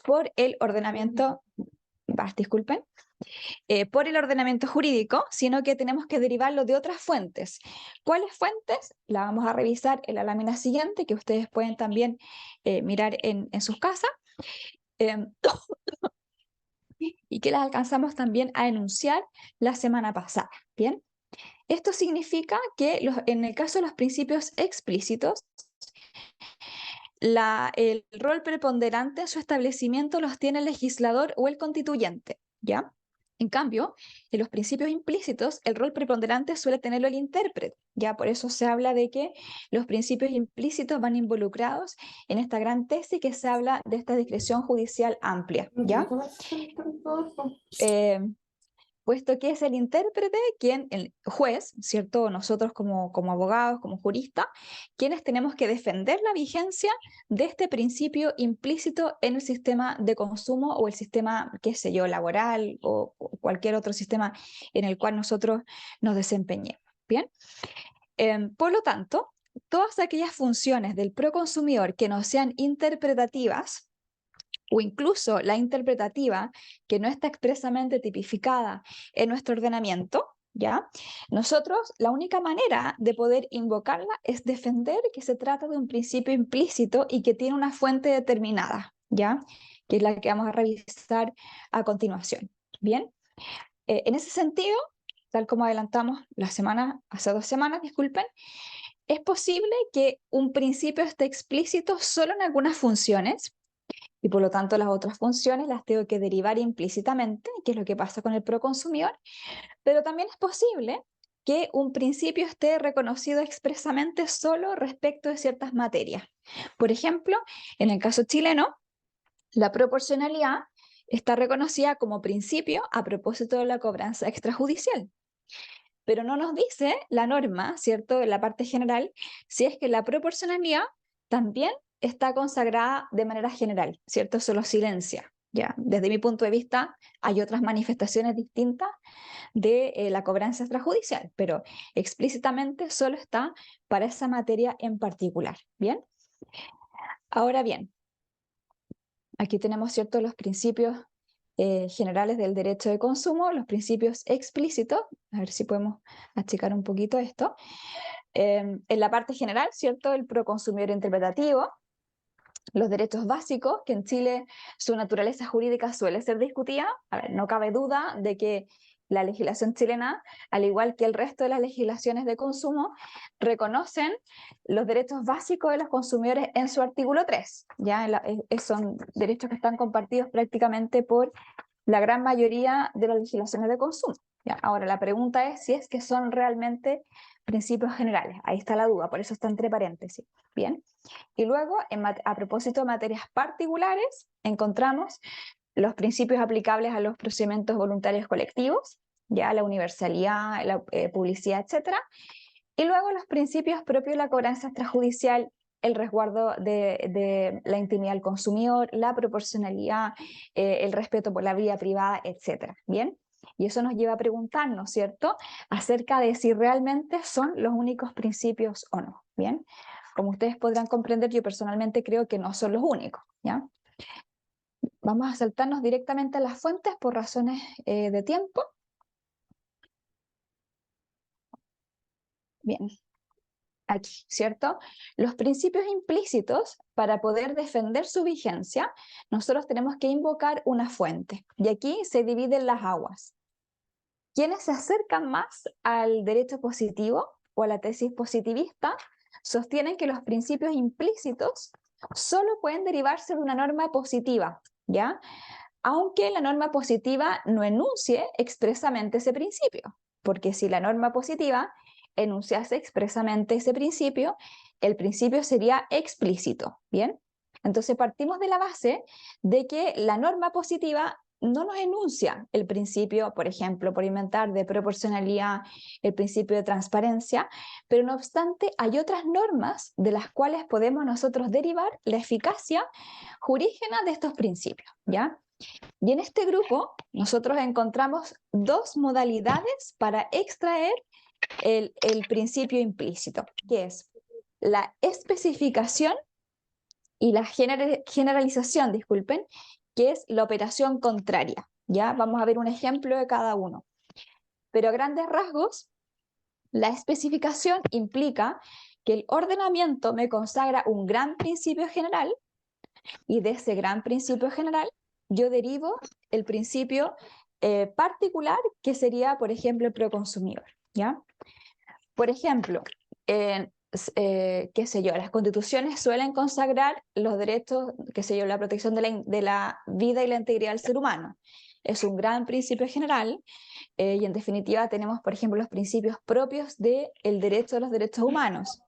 por el ordenamiento, disculpen, por el ordenamiento jurídico, sino que tenemos que derivarlo de otras fuentes. ¿Cuáles fuentes? La vamos a revisar en la lámina siguiente, que ustedes pueden también mirar en sus casas, y que las alcanzamos también a enunciar la semana pasada. Bien, esto significa que en el caso de los principios explícitos, el rol preponderante en su establecimiento los tiene el legislador o el constituyente, ¿ya? En cambio, en los principios implícitos, el rol preponderante suele tenerlo el intérprete, ¿ya? Por eso se habla de que los principios implícitos van involucrados en esta gran tesis que se habla de esta discreción judicial amplia, ¿ya? Puesto que es el intérprete quien, el juez, ¿cierto? Nosotros como abogados, como juristas, quienes tenemos que defender la vigencia de este principio implícito en el sistema de consumo o el sistema, qué sé yo, laboral o cualquier otro sistema en el cual nosotros nos desempeñemos. Bien, por lo tanto, todas aquellas funciones del proconsumidor que no sean interpretativas, o incluso la interpretativa que no está expresamente tipificada en nuestro ordenamiento, ¿ya? Nosotros, la única manera de poder invocarla es defender que se trata de un principio implícito y que tiene una fuente determinada, ¿ya? Que es la que vamos a revisar a continuación. Bien, en ese sentido, tal como adelantamos hace 2 semanas, disculpen, es posible que un principio esté explícito solo en algunas funciones, y por lo tanto las otras funciones las tengo que derivar implícitamente, que es lo que pasa con el proconsumidor, pero también es posible que un principio esté reconocido expresamente solo respecto de ciertas materias. Por ejemplo, en el caso chileno, la proporcionalidad está reconocida como principio a propósito de la cobranza extrajudicial. Pero no nos dice la norma, ¿cierto?, en la parte general, si es que la proporcionalidad también está consagrada de manera general, ¿cierto? Solo silencia, ¿ya? Desde mi punto de vista, hay otras manifestaciones distintas de la cobranza extrajudicial, pero explícitamente solo está para esa materia en particular, ¿bien? Ahora bien, aquí tenemos, ¿cierto?, los principios generales del derecho de consumo, los principios explícitos, a ver si podemos achicar un poquito esto. En la parte general, ¿cierto?, el proconsumidor interpretativo, los derechos básicos, que en Chile su naturaleza jurídica suele ser discutida. A ver, no cabe duda de que la legislación chilena, al igual que el resto de las legislaciones de consumo, reconocen los derechos básicos de los consumidores en su artículo 3. ¿Ya? Son derechos que están compartidos prácticamente por la gran mayoría de las legislaciones de consumo. ¿Ya? Ahora, la pregunta es si es que son realmente principios generales. Ahí está la duda, por eso está entre paréntesis. Bien. Y luego, a propósito de materias particulares, encontramos los principios aplicables a los procedimientos voluntarios colectivos, ya la universalidad, la publicidad, etc. Y luego los principios propios de la cobranza extrajudicial, el resguardo de la intimidad del consumidor, la proporcionalidad, el respeto por la vida privada, etc. ¿Bien? Y eso nos lleva a preguntarnos, ¿cierto?, acerca de si realmente son los únicos principios o no. ¿Bien? Como ustedes podrán comprender, yo personalmente creo que no son los únicos, ¿ya? Vamos a saltarnos directamente a las fuentes por razones de tiempo. Bien, aquí, ¿cierto? Los principios implícitos, para poder defender su vigencia, nosotros tenemos que invocar una fuente. Y aquí se dividen las aguas. Quienes se acercan más al derecho positivo o a la tesis positivista sostienen que los principios implícitos solo pueden derivarse de una norma positiva, ¿ya? Aunque la norma positiva no enuncie expresamente ese principio, porque si la norma positiva enunciase expresamente ese principio, el principio sería explícito, ¿bien? Entonces partimos de la base de que la norma positiva no nos enuncia el principio, por ejemplo, por inventar, de proporcionalidad, el principio de transparencia, pero no obstante hay otras normas de las cuales podemos nosotros derivar la eficacia jurígena de estos principios, ¿ya? Y en este grupo nosotros encontramos 2 modalidades para extraer el principio implícito, que es la especificación y la generalización, disculpen, que es la operación contraria. ¿Ya? Vamos a ver un ejemplo de cada uno. Pero a grandes rasgos, la especificación implica que el ordenamiento me consagra un gran principio general y de ese gran principio general yo derivo el principio particular que sería, por ejemplo, el proconsumidor. ¿Ya? Por ejemplo, qué sé yo, las constituciones suelen consagrar los derechos, qué sé yo, la protección de la vida y la integridad del ser humano. Es un gran principio general y en definitiva tenemos, por ejemplo, los principios propios del derecho a los derechos humanos.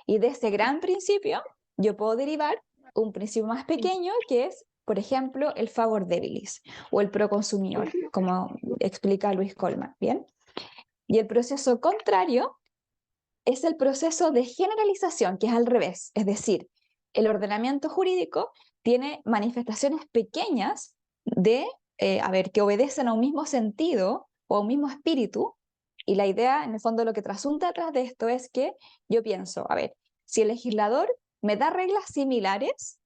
Y de ese gran principio yo puedo derivar un principio más pequeño que es, por ejemplo, el favor debilis o el proconsumidor, como explica Luis Colman, ¿bien? Y el proceso contrario es el proceso de generalización, que es al revés, es decir, el ordenamiento jurídico tiene manifestaciones pequeñas que obedecen a un mismo sentido o a un mismo espíritu, y la idea, en el fondo, lo que trasunta atrás de esto es que yo pienso, a ver, si el legislador me da reglas similares,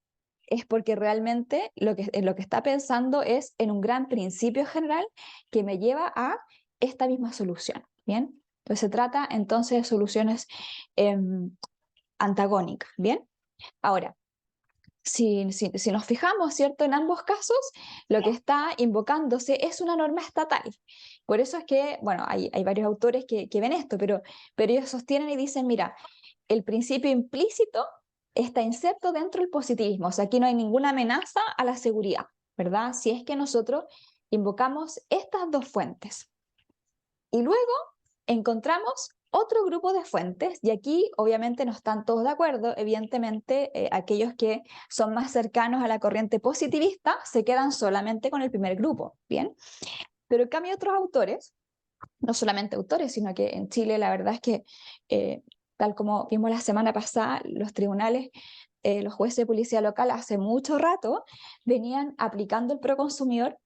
es porque realmente lo que está pensando es en un gran principio general que me lleva a esta misma solución, ¿bien? Entonces se trata entonces de soluciones antagónicas, ¿bien? Ahora, si nos fijamos, ¿cierto? En ambos casos, lo que está invocándose es una norma estatal. Por eso es que, bueno, hay varios autores que ven esto, pero ellos sostienen y dicen, mira, el principio implícito está inserto dentro del positivismo, o sea, aquí no hay ninguna amenaza a la seguridad, ¿verdad? Si es que nosotros invocamos estas dos fuentes. Y luego encontramos otro grupo de fuentes, y aquí obviamente no están todos de acuerdo, evidentemente aquellos que son más cercanos a la corriente positivista se quedan solamente con el primer grupo, ¿bien? Pero en cambio otros autores, no solamente autores, sino que en Chile la verdad es que, tal como vimos la semana pasada, los tribunales, los jueces de policía local hace mucho rato venían aplicando el proconsumidor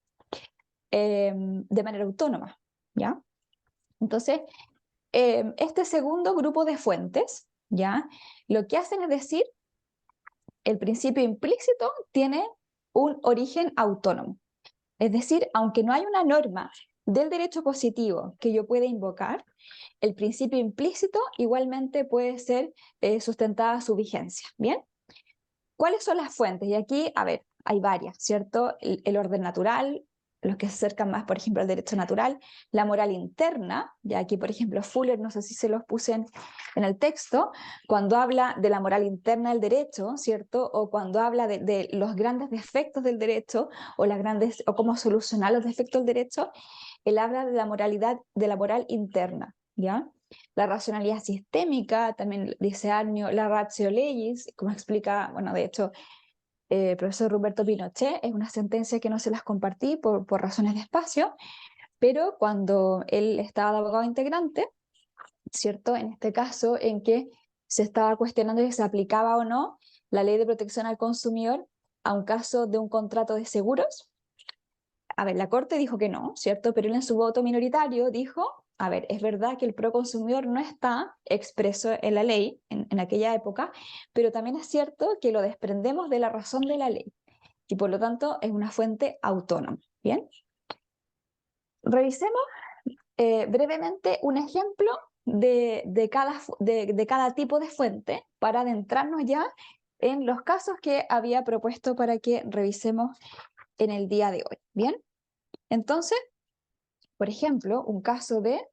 de manera autónoma, ¿ya? Entonces, este segundo grupo de fuentes, ¿ya? Lo que hacen es decir, el principio implícito tiene un origen autónomo. Es decir, aunque no hay una norma del derecho positivo que yo pueda invocar, el principio implícito igualmente puede ser sustentada su vigencia. ¿Bien? ¿Cuáles son las fuentes? Y aquí, a ver, hay varias, ¿cierto? El orden natural, los que se acercan más, por ejemplo, al derecho natural, la moral interna, ya aquí, por ejemplo, Fuller, no sé si se los puse en el texto, cuando habla de la moral interna del derecho, ¿cierto? O cuando habla de los grandes defectos del derecho, o cómo solucionar los defectos del derecho, él habla de la moralidad, de la moral interna, ¿ya? La racionalidad sistémica, también dice Arnio, la ratio legis, como explica, bueno, de hecho, el profesor Roberto Pinochet, es una sentencia que no se las compartí por razones de espacio, pero cuando él estaba de abogado integrante, ¿cierto? En este caso, en que se estaba cuestionando si se aplicaba o no la ley de protección al consumidor a un caso de un contrato de seguros. A ver, la Corte dijo que no, ¿cierto? Pero él en su voto minoritario dijo, a ver, es verdad que el proconsumidor no está expreso en la ley en aquella época, pero también es cierto que lo desprendemos de la razón de la ley y por lo tanto es una fuente autónoma. ¿Bien? Revisemos brevemente un ejemplo de cada tipo de fuente para adentrarnos ya en los casos que había propuesto para que revisemos en el día de hoy. ¿Bien? Entonces, por ejemplo, un caso a ver,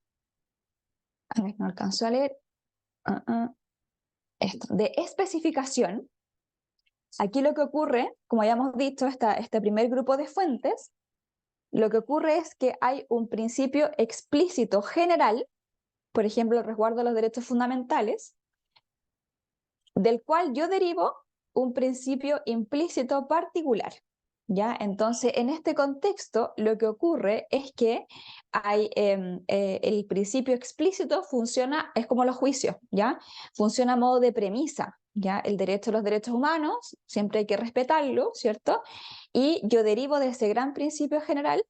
no alcanzo a leer, esto, de especificación. Aquí lo que ocurre, como ya hemos dicho, este primer grupo de fuentes, lo que ocurre es que hay un principio explícito general, por ejemplo, el resguardo de los derechos fundamentales, del cual yo derivo un principio implícito particular. ¿Ya? Entonces, en este contexto, lo que ocurre es que el principio explícito funciona, es como los juicios, ¿ya? Funciona a modo de premisa, ¿ya? El derecho a los derechos humanos, siempre hay que respetarlo, ¿cierto? Y yo derivo de ese gran principio general,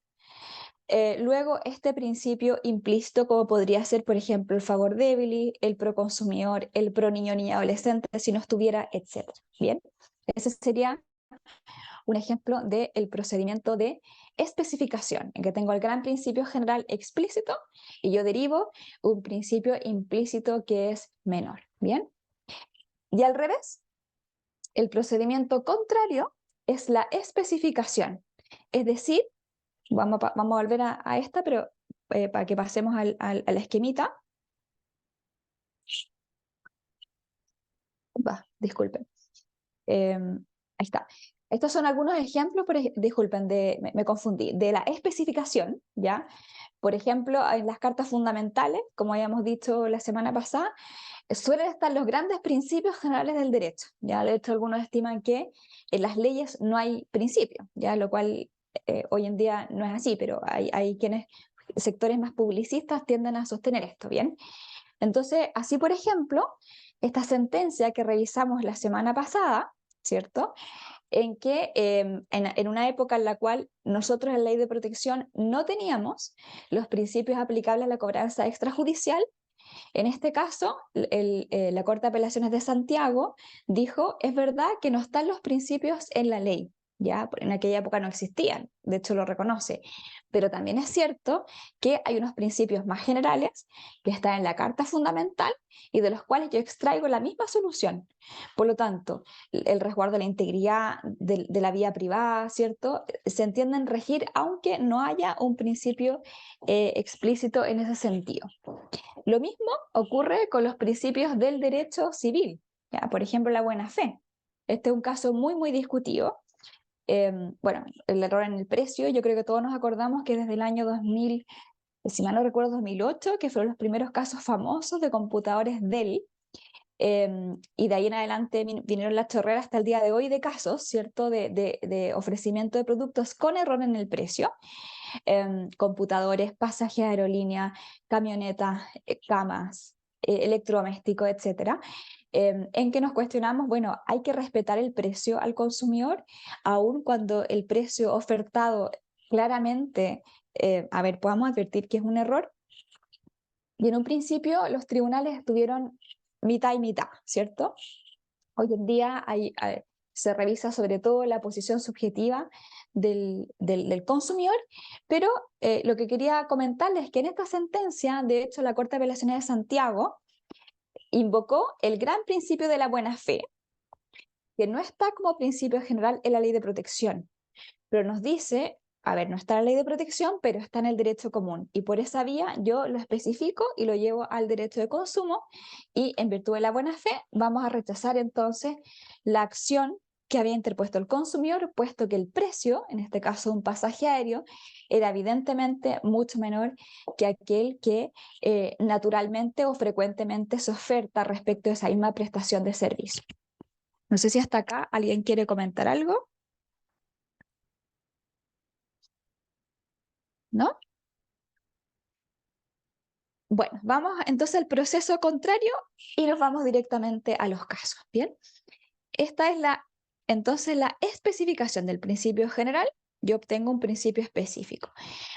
luego este principio implícito, como podría ser, por ejemplo, el favor débil, el pro consumidor, el pro niño niña adolescente, si no estuviera, etc. ¿Bien? Ese sería un ejemplo del procedimiento de especificación, en que tengo el gran principio general explícito y yo derivo un principio implícito que es menor. ¿Bien? Y al revés, el procedimiento contrario es la especificación. Es decir, vamos a volver a esta, pero para que pasemos al esquemita. Disculpen. Ahí está. Estos son algunos ejemplos, disculpen, me confundí, de la especificación, ¿ya? Por ejemplo, en las cartas fundamentales, como habíamos dicho la semana pasada, suelen estar los grandes principios generales del derecho, ¿ya? De hecho, algunos estiman que en las leyes no hay principios, ¿ya? Lo cual hoy en día no es así, pero hay quienes, sectores más publicistas tienden a sostener esto, ¿bien? Entonces, así por ejemplo, esta sentencia que revisamos la semana pasada, ¿cierto? En que en una época en la cual nosotros en ley de protección no teníamos los principios aplicables a la cobranza extrajudicial, en este caso la Corte de Apelaciones de Santiago dijo, es verdad que no están los principios en la ley, ya en aquella época no existían, de hecho lo reconoce, pero también es cierto que hay unos principios más generales que están en la Carta Fundamental y de los cuales yo extraigo la misma solución. Por lo tanto, el resguardo de la integridad de la vía privada, ¿cierto? Se entienden regir aunque no haya un principio explícito en ese sentido. Lo mismo ocurre con los principios del derecho civil, ¿ya? Por ejemplo, la buena fe. Este es un caso muy, muy discutido. Bueno, el error en el precio, yo creo que todos nos acordamos que desde el año 2000, si mal no recuerdo, 2008, que fueron los primeros casos famosos de computadores Dell, y de ahí en adelante vinieron las chorreras hasta el día de hoy de casos, ¿cierto?, de ofrecimiento de productos con error en el precio. Computadores, pasajes de aerolínea, camionetas, camas, electrodomésticos, etcétera, en que nos cuestionamos, bueno, hay que respetar el precio al consumidor, aun cuando el precio ofertado claramente, a ver, podamos advertir que es un error. Y en un principio los tribunales estuvieron mitad y mitad, ¿cierto? Hoy en día se revisa sobre todo la posición subjetiva del consumidor, pero lo que quería comentarles es que en esta sentencia, de hecho, la Corte de Apelaciones de Santiago invocó el gran principio de la buena fe, que no está como principio general en la ley de protección, pero nos dice, a ver, no está en la ley de protección, pero está en el derecho común, y por esa vía yo lo especifico y lo llevo al derecho de consumo, y en virtud de la buena fe vamos a rechazar entonces la acción que había interpuesto el consumidor, puesto que el precio, en este caso un pasaje aéreo, era evidentemente mucho menor que aquel que naturalmente o frecuentemente se oferta respecto a esa misma prestación de servicio. No sé si hasta acá alguien quiere comentar algo, ¿no? Bueno, vamos entonces al proceso contrario y nos vamos directamente a los casos, ¿bien? Esta es entonces la especificación del principio general. Yo obtengo un principio específico.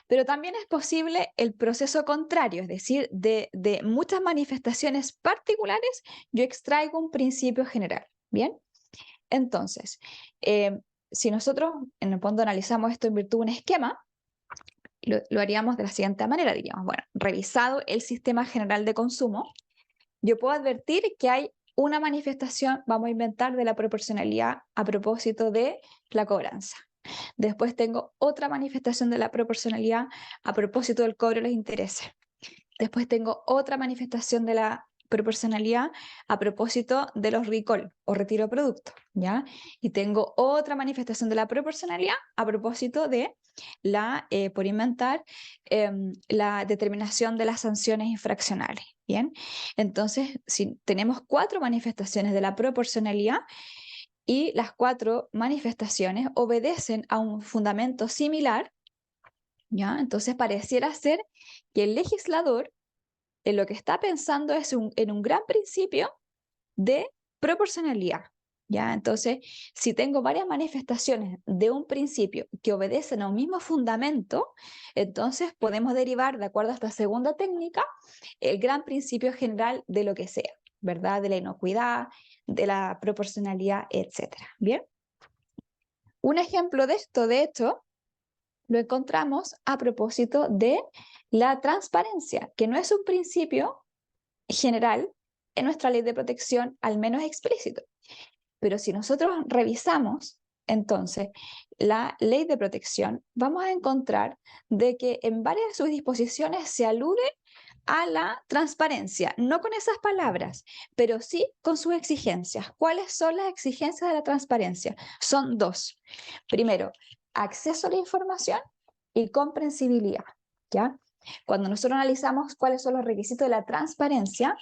Pero también es posible el proceso contrario, es decir, de muchas manifestaciones particulares, yo extraigo un principio general, ¿bien? Entonces, si nosotros en el fondo analizamos esto en virtud de un esquema, lo haríamos de la siguiente manera, diríamos, bueno, revisado el sistema general de consumo, yo puedo advertir que hay una manifestación, vamos a inventar, de la proporcionalidad a propósito de la cobranza. Después tengo otra manifestación de la proporcionalidad a propósito del cobro de los intereses. Después tengo otra manifestación de la proporcionalidad a propósito de los recall o retiro de producto, ¿ya? Y tengo otra manifestación de la proporcionalidad a propósito de por inventar, la determinación de las sanciones infraccionales, ¿bien? Entonces, si tenemos 4 manifestaciones de la proporcionalidad y las 4 manifestaciones obedecen a un fundamento similar, ¿ya? Entonces pareciera ser que el legislador en lo que está pensando es en un gran principio de proporcionalidad, ¿ya? Entonces, si tengo varias manifestaciones de un principio que obedecen a un mismo fundamento, entonces podemos derivar, de acuerdo a esta segunda técnica, el gran principio general de lo que sea, ¿verdad? De la inocuidad, de la proporcionalidad, etcétera. ¿Bien? Un ejemplo de esto, de hecho, lo encontramos a propósito de la transparencia, que no es un principio general en nuestra ley de protección, al menos explícito. Pero si nosotros revisamos entonces la ley de protección, vamos a encontrar de que en varias de sus disposiciones se alude a la transparencia, no con esas palabras, pero sí con sus exigencias. ¿Cuáles son las exigencias de la transparencia? Son dos. Primero, acceso a la información y comprensibilidad, ¿ya? Cuando nosotros analizamos cuáles son los requisitos de la transparencia,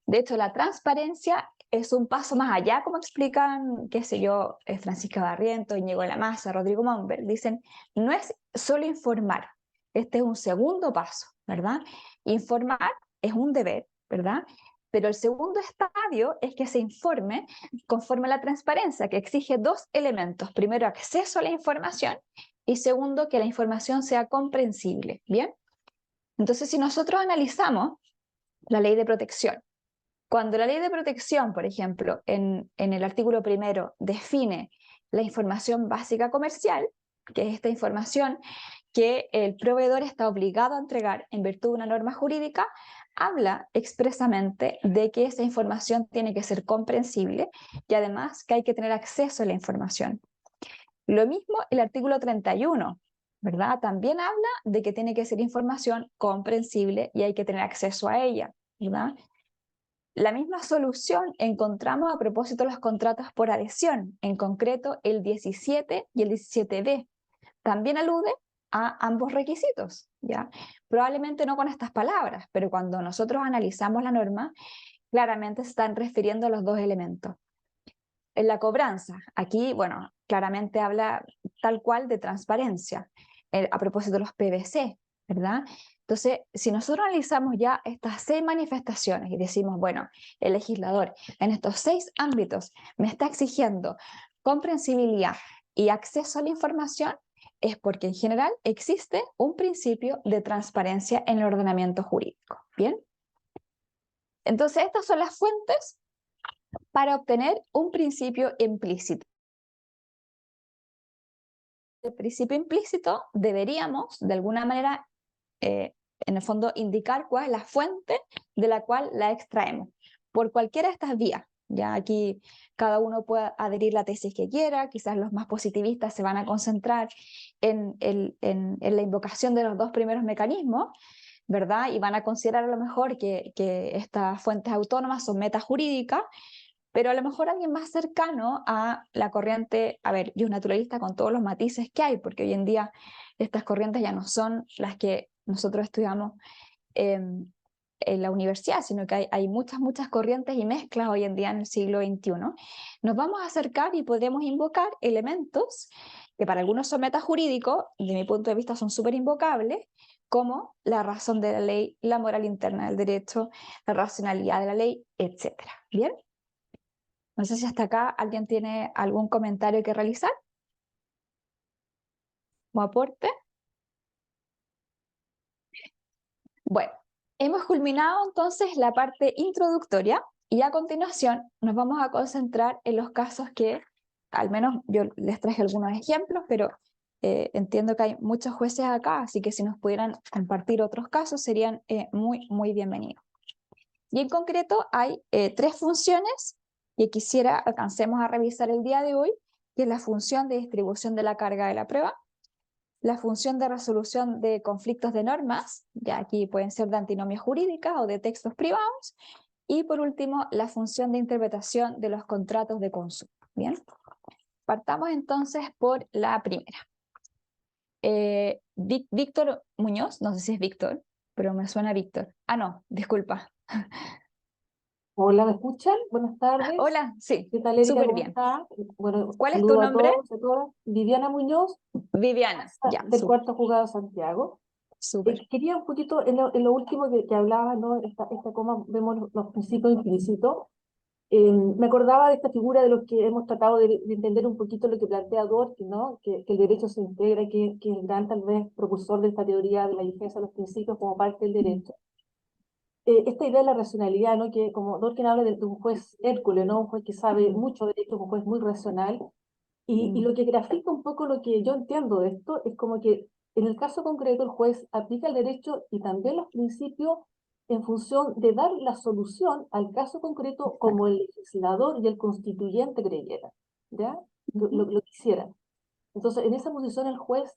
de hecho, la transparencia es un paso más allá, como explican, qué sé yo, Francisca Barrientos, Íñigo Lamasa, Rodrigo Monber. Dicen, no es solo informar, este es un segundo paso, ¿verdad? Informar es un deber, ¿verdad? Pero el segundo estadio es que se informe conforme a la transparencia, que exige dos elementos. Primero, acceso a la información y segundo, que la información sea comprensible, ¿bien? Entonces, si nosotros analizamos la ley de protección, cuando la ley de protección, por ejemplo, en el artículo primero define la información básica comercial, que es esta información que el proveedor está obligado a entregar en virtud de una norma jurídica, habla expresamente de que esa información tiene que ser comprensible y además que hay que tener acceso a la información. Lo mismo el artículo 31, ¿verdad? También habla de que tiene que ser información comprensible y hay que tener acceso a ella, ¿verdad? La misma solución encontramos a propósito de los contratos por adhesión, en concreto el 17 y el 17b. También alude a ambos requisitos, ¿ya? Probablemente no con estas palabras, pero cuando nosotros analizamos la norma, claramente se están refiriendo a los dos elementos. En la cobranza, aquí, bueno, claramente habla tal cual de transparencia, a propósito de los PVC, ¿verdad? Entonces, si nosotros analizamos ya estas 6 manifestaciones y decimos, bueno, el legislador en estos 6 ámbitos me está exigiendo comprensibilidad y acceso a la información, es porque en general existe un principio de transparencia en el ordenamiento jurídico, ¿bien? Entonces, estas son las fuentes para obtener un principio implícito. El principio implícito deberíamos, de alguna manera, en el fondo, indicar cuál es la fuente de la cual la extraemos, por cualquiera de estas vías. Ya aquí cada uno puede adherir la tesis que quiera, quizás los más positivistas se van a concentrar en la invocación de los dos primeros mecanismos, ¿verdad? Y van a considerar a lo mejor que estas fuentes autónomas son metajurídicas, pero a lo mejor alguien más cercano a la corriente, a ver, yo un naturalista con todos los matices que hay, porque hoy en día estas corrientes ya no son las que nosotros estudiamos en la universidad, sino que hay muchas corrientes y mezclas hoy en día en el siglo XXI. Nos vamos a acercar y podemos invocar elementos que para algunos son metajurídicos, de mi punto de vista son súper invocables, como la razón de la ley, la moral interna del derecho, la racionalidad de la ley, etc. ¿Bien? No sé si hasta acá alguien tiene algún comentario que realizar o aporte. Bueno, hemos culminado entonces la parte introductoria y a continuación nos vamos a concentrar en los casos que, al menos yo les traje algunos ejemplos, pero entiendo que hay muchos jueces acá, así que si nos pudieran compartir otros casos serían muy bienvenidos. Y en concreto hay 3 funciones que quisiera alcancemos a revisar el día de hoy, que es la función de distribución de la carga de la prueba, la función de resolución de conflictos de normas, ya aquí pueden ser de antinomia jurídica o de textos privados, y por último, la función de interpretación de los contratos de consumo. Bien, partamos entonces por la primera. Víctor Muñoz, no sé si es Víctor, pero me suena Víctor. Ah, no, disculpa. Hola, ¿me escuchan? Buenas tardes. Hola, sí, ¿Qué tal, Erika? súper ¿Cómo bien. está? Bueno, ¿Cuál es tu saludo a nombre? todos, a todas. Viviana Muñoz, Viviana, ya, del cuarto juzgado de Santiago. súper. Quería un poquito, en lo último que hablaba, ¿no? Esta cómo vemos los principios implícitos. Me acordaba de esta figura de los que hemos tratado de entender un poquito lo que plantea Dworkin, ¿no? Que el derecho se integra, que es el gran, tal vez, propulsor de esta teoría de la vigencia de los principios como parte del derecho. esta idea de la racionalidad, ¿no? Que como Dworkin habla de un juez Hércules, ¿no? Un juez que sabe Mm, mucho de derecho, un juez muy racional, y mm, lo que grafica un poco lo que yo entiendo de esto es como que en el caso concreto el juez aplica el derecho y también los principios en función de dar la solución al caso concreto como exacto. el legislador y el constituyente creyera, ¿ya? Ujú, Lo quisieran. Entonces, en esa posición el juez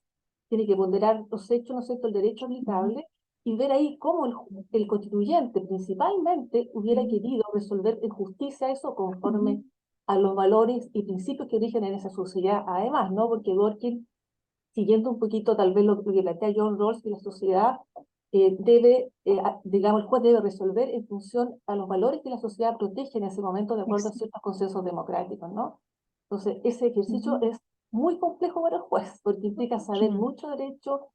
tiene que ponderar los hechos, ¿no es cierto?, el derecho ujú, aplicable y ver ahí cómo el constituyente principalmente hubiera ujú, querido resolver en justicia eso ujú, conforme a los valores y principios que rigen en esa sociedad, además, ¿no? Porque Dworkin, siguiendo un poquito tal vez lo que plantea John Rawls, que la sociedad digamos, el juez debe resolver en función a los valores que la sociedad protege en ese momento de acuerdo a exacto. ciertos consensos democráticos, ¿no? Entonces, ese ejercicio Ujú, es muy complejo para el juez, porque implica saber mm, mucho derecho,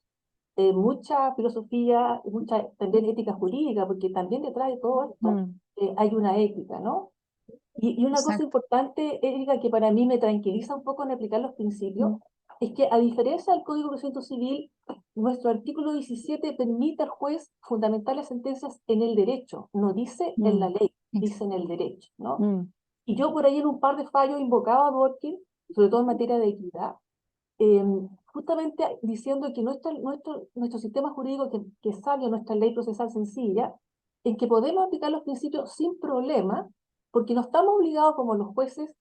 mucha filosofía, mucha también ética jurídica, porque también detrás de todo esto mm, hay una ética, ¿no? Y una cosa exacto. importante, Erika, que para mí me tranquiliza un poco en aplicar los principios, Mm, es que a diferencia del Código de Procedimiento Civil, nuestro artículo 17 permite al juez fundamentar las sentencias en el derecho, no dice en la mm, ley, ex- dice en el derecho, ¿no? mm, Y yo por ahí en un par de fallos invocaba a Dworkin, sobre todo en materia de equidad, eh, justamente diciendo que nuestro sistema jurídico que sale a nuestra ley procesal sencilla, en que podemos aplicar los principios sin problema, porque no estamos obligados como los jueces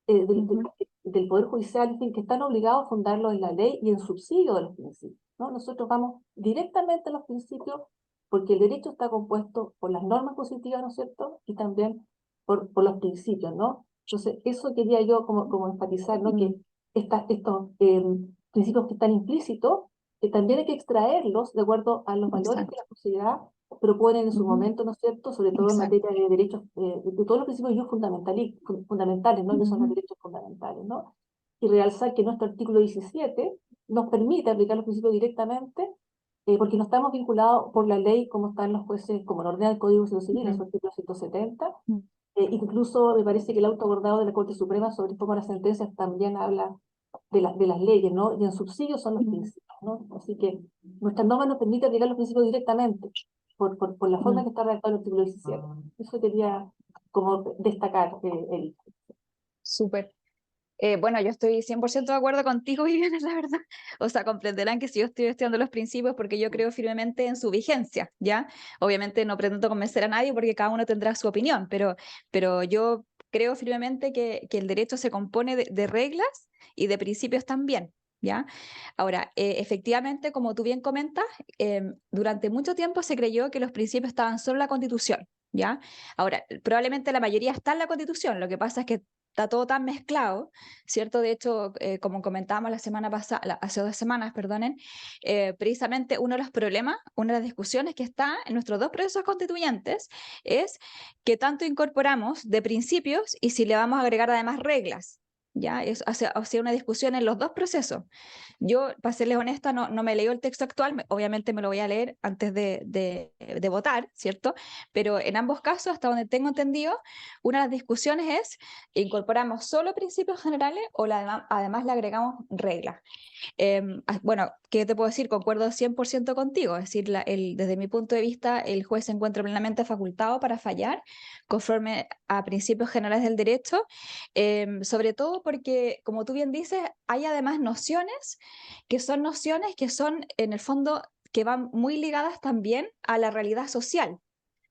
ujú, del Poder Judicial, en fin, que están obligados a fundarlo en la ley y en subsidio de los principios, ¿no? Nosotros vamos directamente a los principios porque el derecho está compuesto por las normas positivas, ¿no es cierto? Y también por los principios, ¿no? Entonces, eso quería yo como enfatizar, ¿no? Que mm, estos principios que están implícitos, también hay que extraerlos de acuerdo a los valores que exacto. la sociedad proponen en su Ujú, momento, ¿no es cierto? Sobre todo en exacto. materia de derechos, de todos los principios fundamentales, ¿no? Que son los Ujú, derechos fundamentales, ¿no? Y realzar que nuestro artículo 17 nos permite aplicar los principios directamente, porque no estamos vinculados por la ley como están los jueces, como lo ordena el Código Civil en su mm, artículo 170. mm, Incluso me parece que el auto abordado de la Corte Suprema sobre cómo las sentencias también habla de las leyes, ¿no? Y en subsidio son los mm, principios, ¿no? Así que nuestra norma nos permite aplicar los principios directamente por la forma mm. que está redactado el artículo 17. Eso quería como destacar, Erika. Súper. Bueno, yo estoy 100% de acuerdo contigo, Viviana, la verdad. O sea, comprenderán que si yo estoy estudiando los principios porque yo creo firmemente en su vigencia, ¿ya? Obviamente no pretendo convencer a nadie porque cada uno tendrá su opinión, pero yo creo firmemente que el derecho se compone de reglas y de principios también, ¿ya? Ahora, efectivamente, como tú bien comentas, durante mucho tiempo se creyó que los principios estaban solo en la Constitución, ¿ya? Ahora, probablemente la mayoría está en la Constitución, lo que pasa es que está todo tan mezclado, ¿cierto? De hecho, como comentábamos la semana pasada, hace 2 semanas, perdonen, precisamente uno de los problemas, una de las discusiones que está en nuestros dos procesos constituyentes es que tanto incorporamos de principios y si le vamos a agregar además reglas. ¿Ya? Es hacia una discusión en los dos procesos. Yo, para serles honesta, no me leí el texto actual, obviamente me lo voy a leer antes de votar, ¿cierto? Pero en ambos casos, hasta donde tengo entendido, una de las discusiones es, ¿incorporamos solo principios generales o además le agregamos reglas? Bueno, ¿qué te puedo decir? Concuerdo 100% contigo, es decir, desde mi punto de vista, el juez se encuentra plenamente facultado para fallar conforme a principios generales del derecho, sobre todo porque, como tú bien dices, hay además nociones que son, en el fondo, que van muy ligadas también a la realidad social,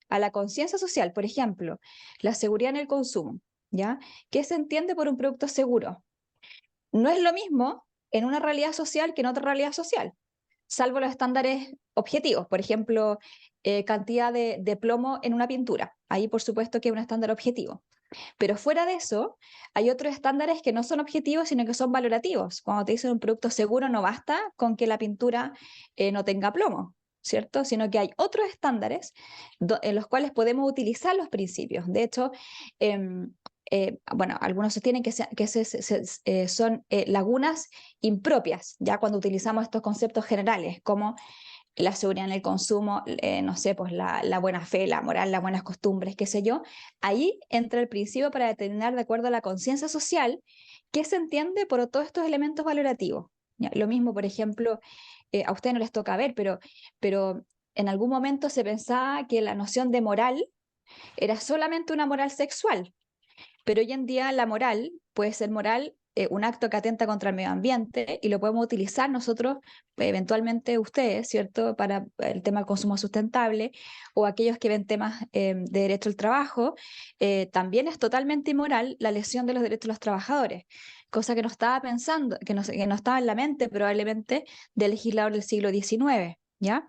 a la conciencia social. Por ejemplo, la seguridad en el consumo, ¿ya? ¿Qué se entiende por un producto seguro? No es lo mismo en una realidad social que en otra realidad social, salvo los estándares objetivos, por ejemplo, cantidad de plomo en una pintura. Ahí, por supuesto, que es un estándar objetivo. Pero fuera de eso, hay otros estándares que no son objetivos, sino que son valorativos. Cuando te dicen un producto seguro, no basta con que la pintura no tenga plomo, ¿cierto? Sino que hay otros estándares en los cuales podemos utilizar los principios. De hecho, bueno, algunos sostienen que son lagunas impropias, ya cuando utilizamos estos conceptos generales, como la seguridad en el consumo, no sé, pues la buena fe, la moral, las buenas costumbres, qué sé yo. Ahí entra el principio para determinar, de acuerdo a la conciencia social, qué se entiende por todos estos elementos valorativos. Ya, lo mismo, por ejemplo, a ustedes no les toca ver, pero en algún momento se pensaba que la noción de moral era solamente una moral sexual, pero hoy en día la moral puede ser moral, un acto que atenta contra el medio ambiente y lo podemos utilizar nosotros, eventualmente ustedes, ¿cierto? Para el tema del consumo sustentable o aquellos que ven temas de derecho al trabajo, también es totalmente inmoral la lesión de los derechos de los trabajadores, cosa que no estaba pensando, que no estaba en la mente probablemente del legislador del siglo XIX, ¿ya?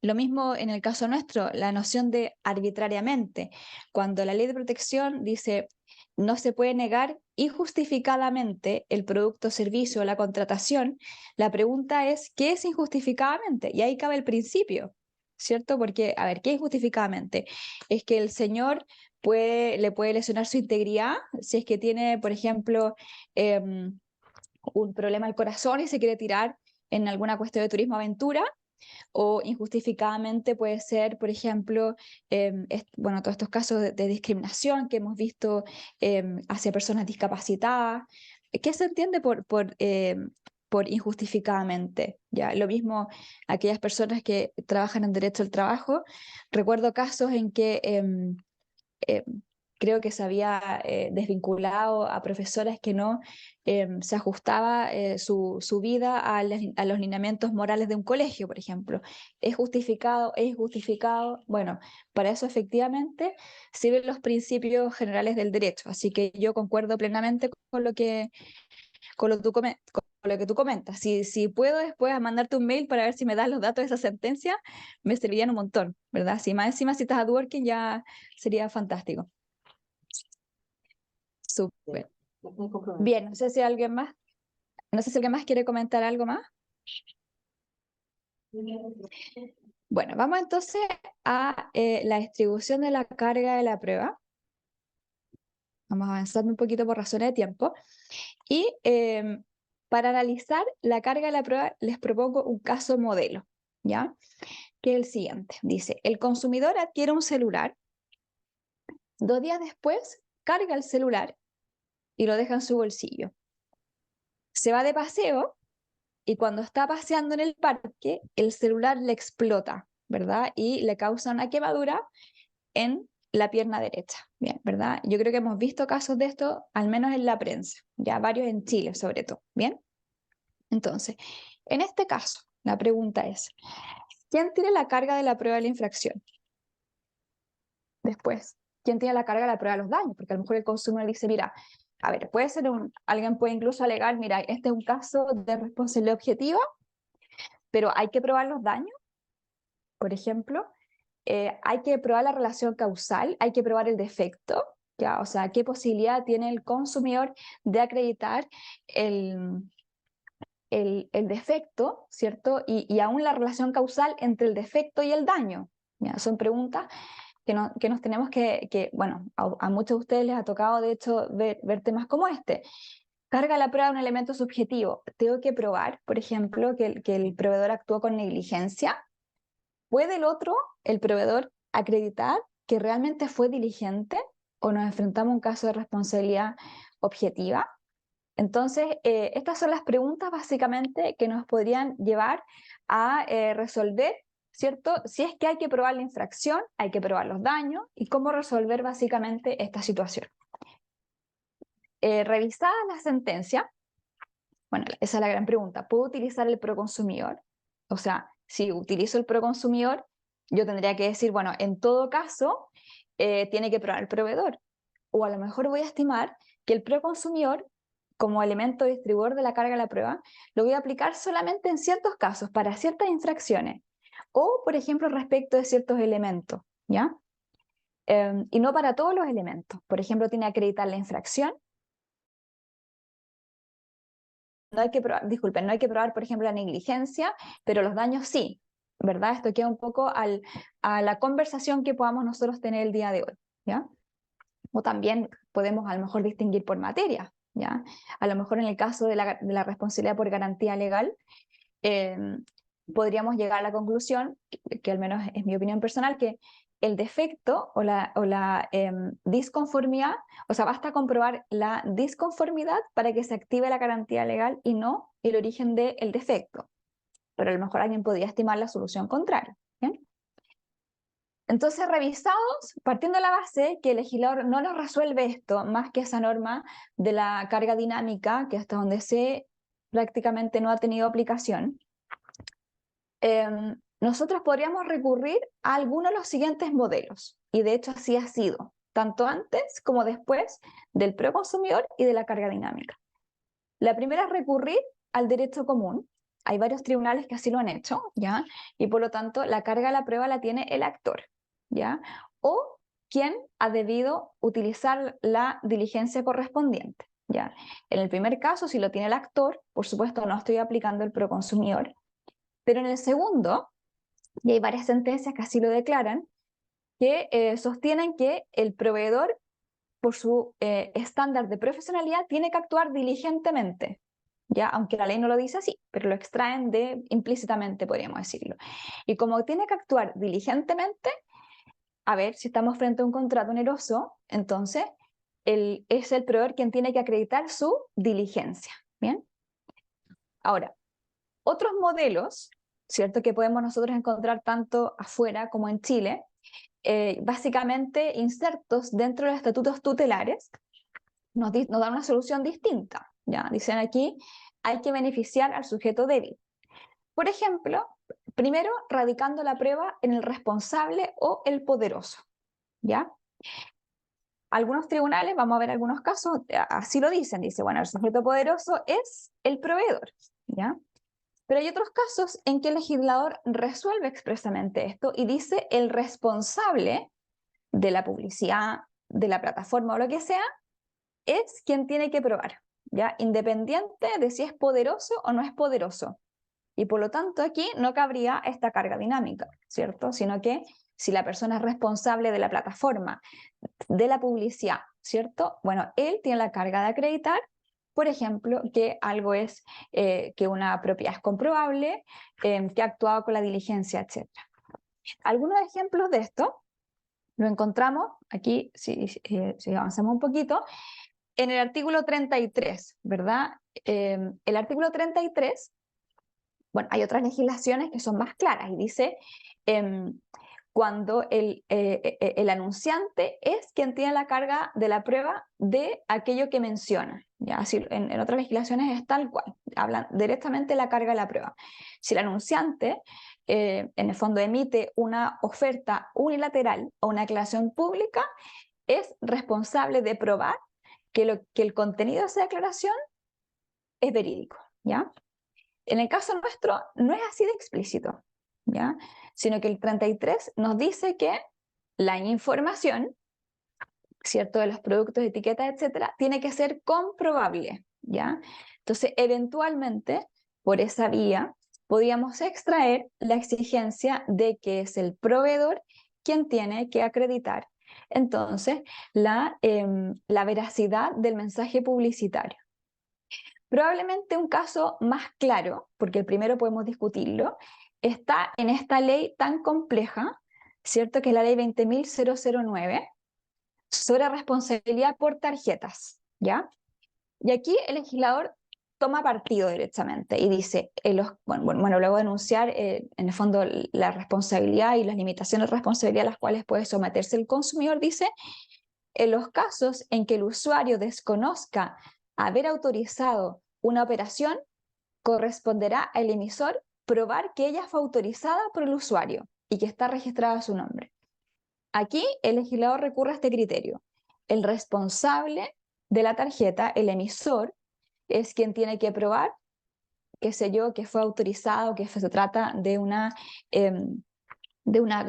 Lo mismo en el caso nuestro, la noción de arbitrariamente. Cuando la ley de protección dice no se puede negar injustificadamente el producto, servicio o la contratación, la pregunta es, ¿qué es injustificadamente? Y ahí cabe el principio, ¿cierto? Porque, a ver, ¿qué es injustificadamente? Es que el señor le puede lesionar su integridad si es que tiene, por ejemplo, un problema al corazón y se quiere tirar en alguna cuestión de turismo aventura, o injustificadamente puede ser, por ejemplo, bueno, todos estos casos de discriminación que hemos visto hacia personas discapacitadas. ¿Qué se entiende por injustificadamente? ¿Ya? Lo mismo aquellas personas que trabajan en derecho al trabajo. Recuerdo casos en que eh, creo que se había desvinculado a profesoras que no se ajustaba su vida a los lineamientos morales de un colegio, por ejemplo. ¿Es justificado? ¿Es justificado? Bueno, para eso efectivamente sirven los principios generales del derecho. Así que yo concuerdo plenamente con lo que tú comentas. Si puedo después mandarte un mail para ver si me das los datos de esa sentencia, me servirían un montón, ¿verdad? Si más encima citas a Dworkin ya sería fantástico. Súper. No hay compromiso. Bien, no sé si alguien más, no sé si alguien más quiere comentar algo más. Bueno, vamos entonces a la distribución de la carga de la prueba. Vamos avanzando un poquito por razones de tiempo. Y para analizar la carga de la prueba les propongo un caso modelo, ¿ya? Que es el siguiente. Dice, el consumidor adquiere un celular, 2 días después carga el celular y lo deja en su bolsillo. Se va de paseo y cuando está paseando en el parque, el celular le explota, ¿verdad? Y le causa una quemadura en la pierna derecha, bien, ¿verdad? Yo creo que hemos visto casos de esto, al menos en la prensa, ya varios en Chile sobre todo, ¿bien? Entonces, en este caso, la pregunta es, ¿quién tiene la carga de la prueba de la infracción? Después, ¿quién tiene la carga de la prueba de los daños? Porque a lo mejor el consumidor dice, mira, a ver, alguien puede incluso alegar, mira, este es un caso de responsabilidad objetiva, pero hay que probar los daños, por ejemplo, hay que probar la relación causal, hay que probar el defecto, ¿ya? O sea, qué posibilidad tiene el consumidor de acreditar el, el defecto, ¿cierto? Y aún la relación causal entre el defecto y el daño, ¿ya? Son preguntas que nos tenemos bueno, a muchos de ustedes les ha tocado, de hecho, ver temas como este. Carga la prueba de un elemento subjetivo. Tengo que probar, por ejemplo, que el proveedor actuó con negligencia. ¿Puede el proveedor, acreditar que realmente fue diligente o nos enfrentamos a un caso de responsabilidad objetiva? Entonces, estas son las preguntas básicamente que nos podrían llevar a resolver, ¿cierto? Si es que hay que probar la infracción, hay que probar los daños y cómo resolver básicamente esta situación. Revisada la sentencia, bueno, esa es la gran pregunta, ¿puedo utilizar el proconsumidor? O sea, si utilizo el proconsumidor, yo tendría que decir, bueno, en todo caso, tiene que probar el proveedor. O a lo mejor voy a estimar que el proconsumidor, como elemento distribuidor de la carga de la prueba, lo voy a aplicar solamente en ciertos casos, para ciertas infracciones, o, por ejemplo, respecto de ciertos elementos, ¿ya? Y no para todos los elementos. Por ejemplo, tiene que acreditar la infracción. No hay que probar, disculpen, no hay que probar, por ejemplo, la negligencia, pero los daños sí, ¿verdad? Esto queda un poco a la conversación que podamos nosotros tener el día de hoy, ¿ya? O también podemos a lo mejor distinguir por materia, ¿ya? A lo mejor en el caso de la responsabilidad por garantía legal, eh, podríamos llegar a la conclusión, que al menos es mi opinión personal, que el defecto o la disconformidad, o sea, basta comprobar la disconformidad para que se active la garantía legal y no el origen del defecto. Pero a lo mejor alguien podría estimar la solución contraria, ¿bien? Entonces, revisados, partiendo de la base que el legislador no nos resuelve esto, más que esa norma de la carga dinámica, que hasta donde sé prácticamente no ha tenido aplicación, nosotros podríamos recurrir a alguno de los siguientes modelos, y de hecho así ha sido, tanto antes como después del proconsumidor y de la carga dinámica. La primera es recurrir al derecho común. Hay varios tribunales que así lo han hecho, ¿ya? Y por lo tanto, la carga de la prueba la tiene el actor, ¿ya? O quien ha debido utilizar la diligencia correspondiente, ¿ya? En el primer caso, si lo tiene el actor, por supuesto no estoy aplicando el proconsumidor, pero en el segundo, y hay varias sentencias que así lo declaran, que sostienen que el proveedor, por su estándar de profesionalidad, tiene que actuar diligentemente, ¿ya? Aunque la ley no lo dice así, pero lo extraen de implícitamente, podríamos decirlo. Y como tiene que actuar diligentemente, a ver, si estamos frente a un contrato oneroso, entonces es el proveedor quien tiene que acreditar su diligencia, ¿bien? Ahora, otros modelos, ¿cierto?, que podemos nosotros encontrar tanto afuera como en Chile, básicamente insertos dentro de los estatutos tutelares, nos dan una solución distinta, ¿ya? Dicen aquí, hay que beneficiar al sujeto débil. Por ejemplo, primero, radicando la prueba en el responsable o el poderoso, ¿ya? Algunos tribunales, vamos a ver algunos casos, así lo dicen, dice, bueno, el sujeto poderoso es el proveedor, ¿ya? Pero hay otros casos en que el legislador resuelve expresamente esto y dice el responsable de la publicidad, de la plataforma o lo que sea, es quien tiene que probar, ¿ya? Independiente de si es poderoso o no es poderoso. Y por lo tanto aquí no cabría esta carga dinámica, ¿cierto? Sino que si la persona es responsable de la plataforma, de la publicidad, ¿cierto? Bueno, él tiene la carga de acreditar, por ejemplo, que algo es, que una propiedad es comprobable, que ha actuado con la diligencia, etc. Algunos ejemplos de esto lo encontramos aquí, si avanzamos un poquito, en el artículo 33, ¿verdad? El artículo 33, bueno, hay otras legislaciones que son más claras y dice cuando el anunciante es quien tiene la carga de la prueba de aquello que menciona. ¿Ya? Así, en otras legislaciones es tal cual, hablan directamente de la carga de la prueba. Si el anunciante en el fondo emite una oferta unilateral o una declaración pública, es responsable de probar que el contenido de esa declaración es verídico, ¿ya? En el caso nuestro no es así de explícito, ¿ya? Sino que el 33 nos dice que la información, ¿cierto?, de los productos, etiquetas, etcétera, tiene que ser comprobable, ¿ya? Entonces, eventualmente, por esa vía, podríamos extraer la exigencia de que es el proveedor quien tiene que acreditar, entonces, la veracidad del mensaje publicitario. Probablemente un caso más claro, porque el primero podemos discutirlo, está en esta ley tan compleja, ¿cierto?, que es la ley 20.009, sobre responsabilidad por tarjetas, ¿ya? Y aquí el legislador toma partido directamente y dice, bueno, luego de denunciar en el fondo la responsabilidad y las limitaciones de responsabilidad a las cuales puede someterse el consumidor, dice, en los casos en que el usuario desconozca haber autorizado una operación, corresponderá al emisor probar que ella fue autorizada por el usuario y que está registrada a su nombre. Aquí el legislador recurre a este criterio. El responsable de la tarjeta, el emisor, es quien tiene que probar, qué sé yo, que fue autorizado, que se trata de una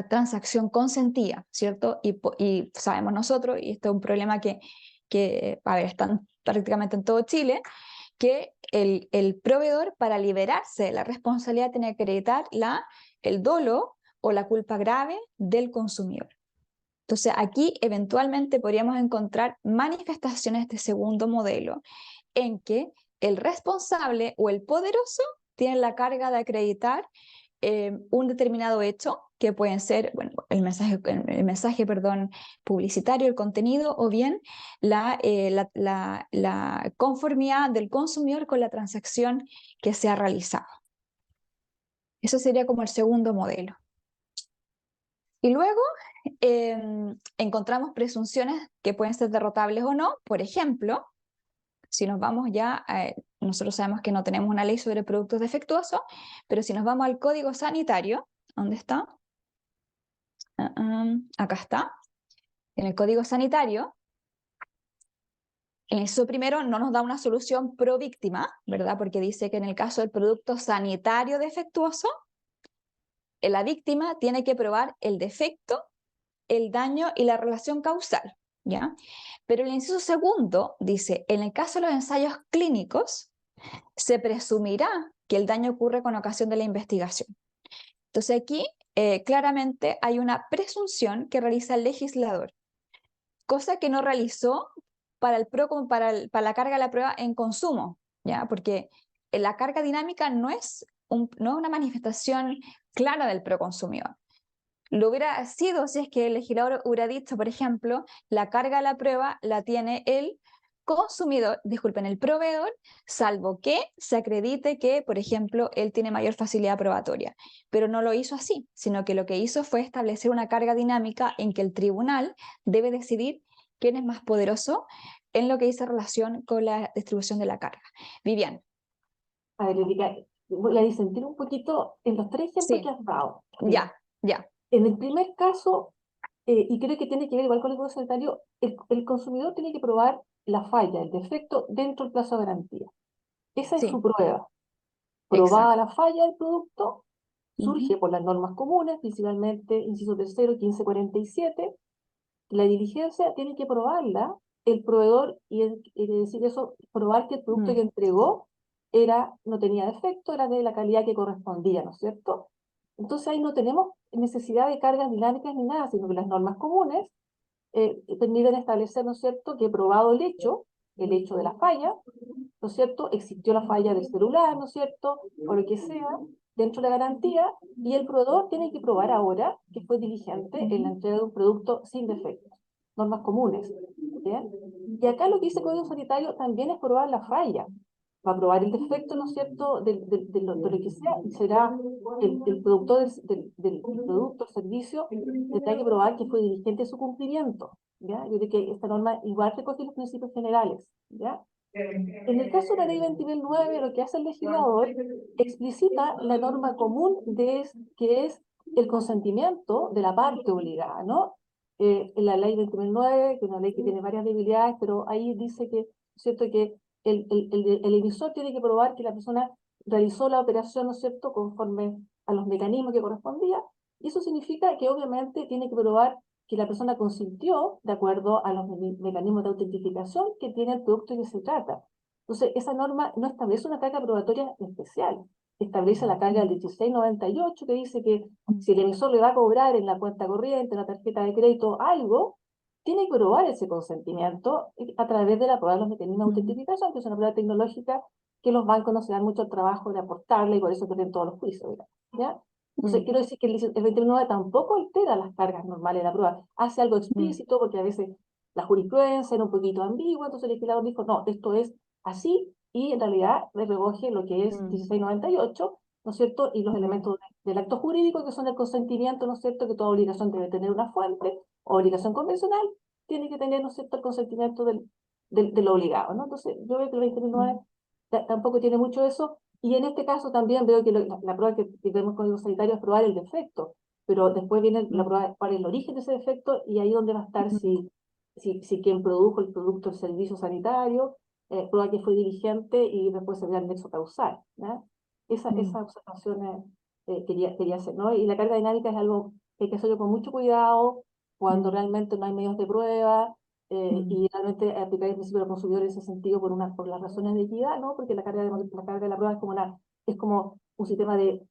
transacción consentida, ¿cierto? Y sabemos nosotros, y esto es un problema que a ver, están prácticamente en todo Chile, que el proveedor, para liberarse de la responsabilidad, tiene que acreditar el dolo o la culpa grave del consumidor. Entonces, aquí eventualmente podríamos encontrar manifestaciones de segundo modelo en que el responsable o el poderoso tiene la carga de acreditar un determinado hecho, que pueden ser, bueno, el mensaje publicitario, el contenido, o bien la conformidad del consumidor con la transacción que se ha realizado. Eso sería como el segundo modelo. Y luego encontramos presunciones que pueden ser derrotables o no. Por ejemplo, si nos vamos ya, nosotros sabemos que no tenemos una ley sobre productos defectuosos, pero si nos vamos al Código Sanitario, ¿dónde está? Acá está. En el Código Sanitario, en eso primero no nos da una solución pro víctima, ¿verdad? Porque dice que en el caso del producto sanitario defectuoso, la víctima tiene que probar el defecto, el daño y la relación causal, ¿ya? Pero el inciso segundo dice, en el caso de los ensayos clínicos, se presumirá que el daño ocurre con ocasión de la investigación. Entonces aquí claramente hay una presunción que realiza el legislador, cosa que no realizó para la carga de la prueba en consumo, ¿ya? Porque la carga dinámica no es una manifestación clara del proconsumidor. Lo hubiera sido si es que el legislador hubiera dicho, por ejemplo, la carga de la prueba la tiene el consumidor, disculpen, el proveedor, salvo que se acredite que, por ejemplo, él tiene mayor facilidad probatoria. Pero no lo hizo así, sino que lo que hizo fue establecer una carga dinámica en que el tribunal debe decidir quién es más poderoso en lo que dice relación con la distribución de la carga. Vivian. A ver, Erika, voy a disentir un poquito en los tres ejemplos que Sí, has dado. Mira, ya. en el primer caso, y creo que tiene que ver igual con el Código Sanitario, el consumidor tiene que probar la falla, el defecto dentro del plazo de garantía. Esa es su Sí, prueba. Probada exacto. la falla del producto, Ujú, surge por las normas comunes, principalmente inciso tercero, 1547, la diligencia tiene que probarla el proveedor y decir eso, probar que el producto que mm, entregó no tenía defecto, era de la calidad que correspondía, ¿no es cierto? Entonces ahí no tenemos necesidad de cargas dinámicas ni nada, sino que las normas comunes permiten establecer, ¿no es cierto?, que probado el hecho de la falla, ¿no es cierto?, existió la falla del celular, ¿no es cierto?, o lo que sea, dentro de la garantía, y el proveedor tiene que probar ahora que fue diligente en la entrega de un producto sin defectos, normas comunes, ¿bien? Y acá lo que dice el Código Sanitario también es probar la falla, va a probar el defecto, ¿no es cierto?, de lo que sea, y será el productor del producto, el servicio, tendrá que probar que fue diligente en su cumplimiento, ¿ya? Yo creo que esta norma igual recoge los principios generales, ¿ya? En el caso de la ley 20.009, lo que hace el legislador explicita la norma común que es el consentimiento de la parte obligada, ¿no? En la ley 20.009, que es una ley que tiene varias debilidades, pero ahí dice que, ¿cierto?, que el emisor tiene que probar que la persona realizó la operación, ¿no es cierto?, conforme a los mecanismos que correspondía, y eso significa que obviamente tiene que probar que la persona consintió de acuerdo a los mecanismos de autentificación que tiene el producto que se trata. Entonces, esa norma no establece una carga probatoria especial, establece la carga del 1698 que dice que mm, si el emisor le va a cobrar en la cuenta corriente, en la tarjeta de crédito, algo, tiene que probar ese consentimiento a través de la prueba de los mecanismos de mm, autentificación, que es una prueba tecnológica que los bancos no se dan mucho el trabajo de aportarle y por eso tienen todos los juicios, ¿ya? Entonces, mm, quiero decir que el 29 tampoco altera las cargas normales de la prueba, hace algo mm, explícito porque a veces la jurisprudencia era un poquito ambigua, entonces el legislador dijo, no, esto es así, y en realidad le recoge lo que es mm, 1698, ¿no es cierto? Y los mm, elementos del acto jurídico, que son el consentimiento, ¿no es cierto? Que toda obligación debe tener una fuente, obligación convencional, tiene que tener, ¿no es cierto?, el consentimiento del obligado, ¿no? Entonces, yo veo que el 20.009 mm, tampoco tiene mucho eso, y en este caso también veo que la prueba que vemos con el sanitario es probar el defecto, pero después viene la mm, prueba de cuál es el origen de ese defecto, y ahí donde va a estar mm, si quien produjo el producto, el servicio sanitario, prueba que fue diligente y después se ve el nexo causal, ¿ya? mm, Esa observación quería hacer, ¿no? Y la carga dinámica es algo que hay que hacerlo con mucho cuidado cuando mm, realmente no hay medios de prueba, mm, y realmente aplicar el principio del consumidor en ese sentido por las razones de equidad, ¿no? Porque la carga de la prueba es como un sistema de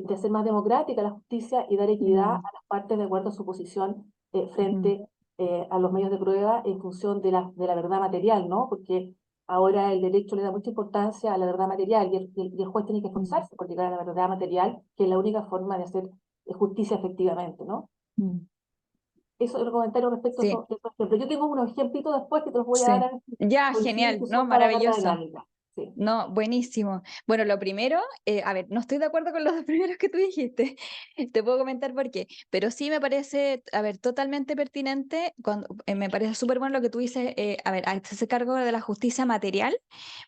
hacer más democrática la justicia y dar equidad mm, a las partes de acuerdo a su posición mm, frente a los medios de prueba en función de la verdad material, ¿no? Porque ahora el derecho le da mucha importancia a la verdad material y el juez tiene que mm, esforzarse por llegar a la verdad material, que es la única forma de hacer justicia efectivamente, ¿no? mm. Eso es el comentario respecto a Sí, esos ejemplos. Yo tengo unos ejemplitos después que te los voy a dar sí. a ver si Ya, coinciden genial, que ¿no? son para carga Maravilloso. dinámica. Sí. No, buenísimo. Bueno, lo primero, a ver, no estoy de acuerdo con los dos primeros que tú dijiste. Te puedo comentar por qué, pero sí me parece, a ver, totalmente pertinente, cuando, me parece súper bueno lo que tú dices, a ver, hacerse cargo de la justicia material,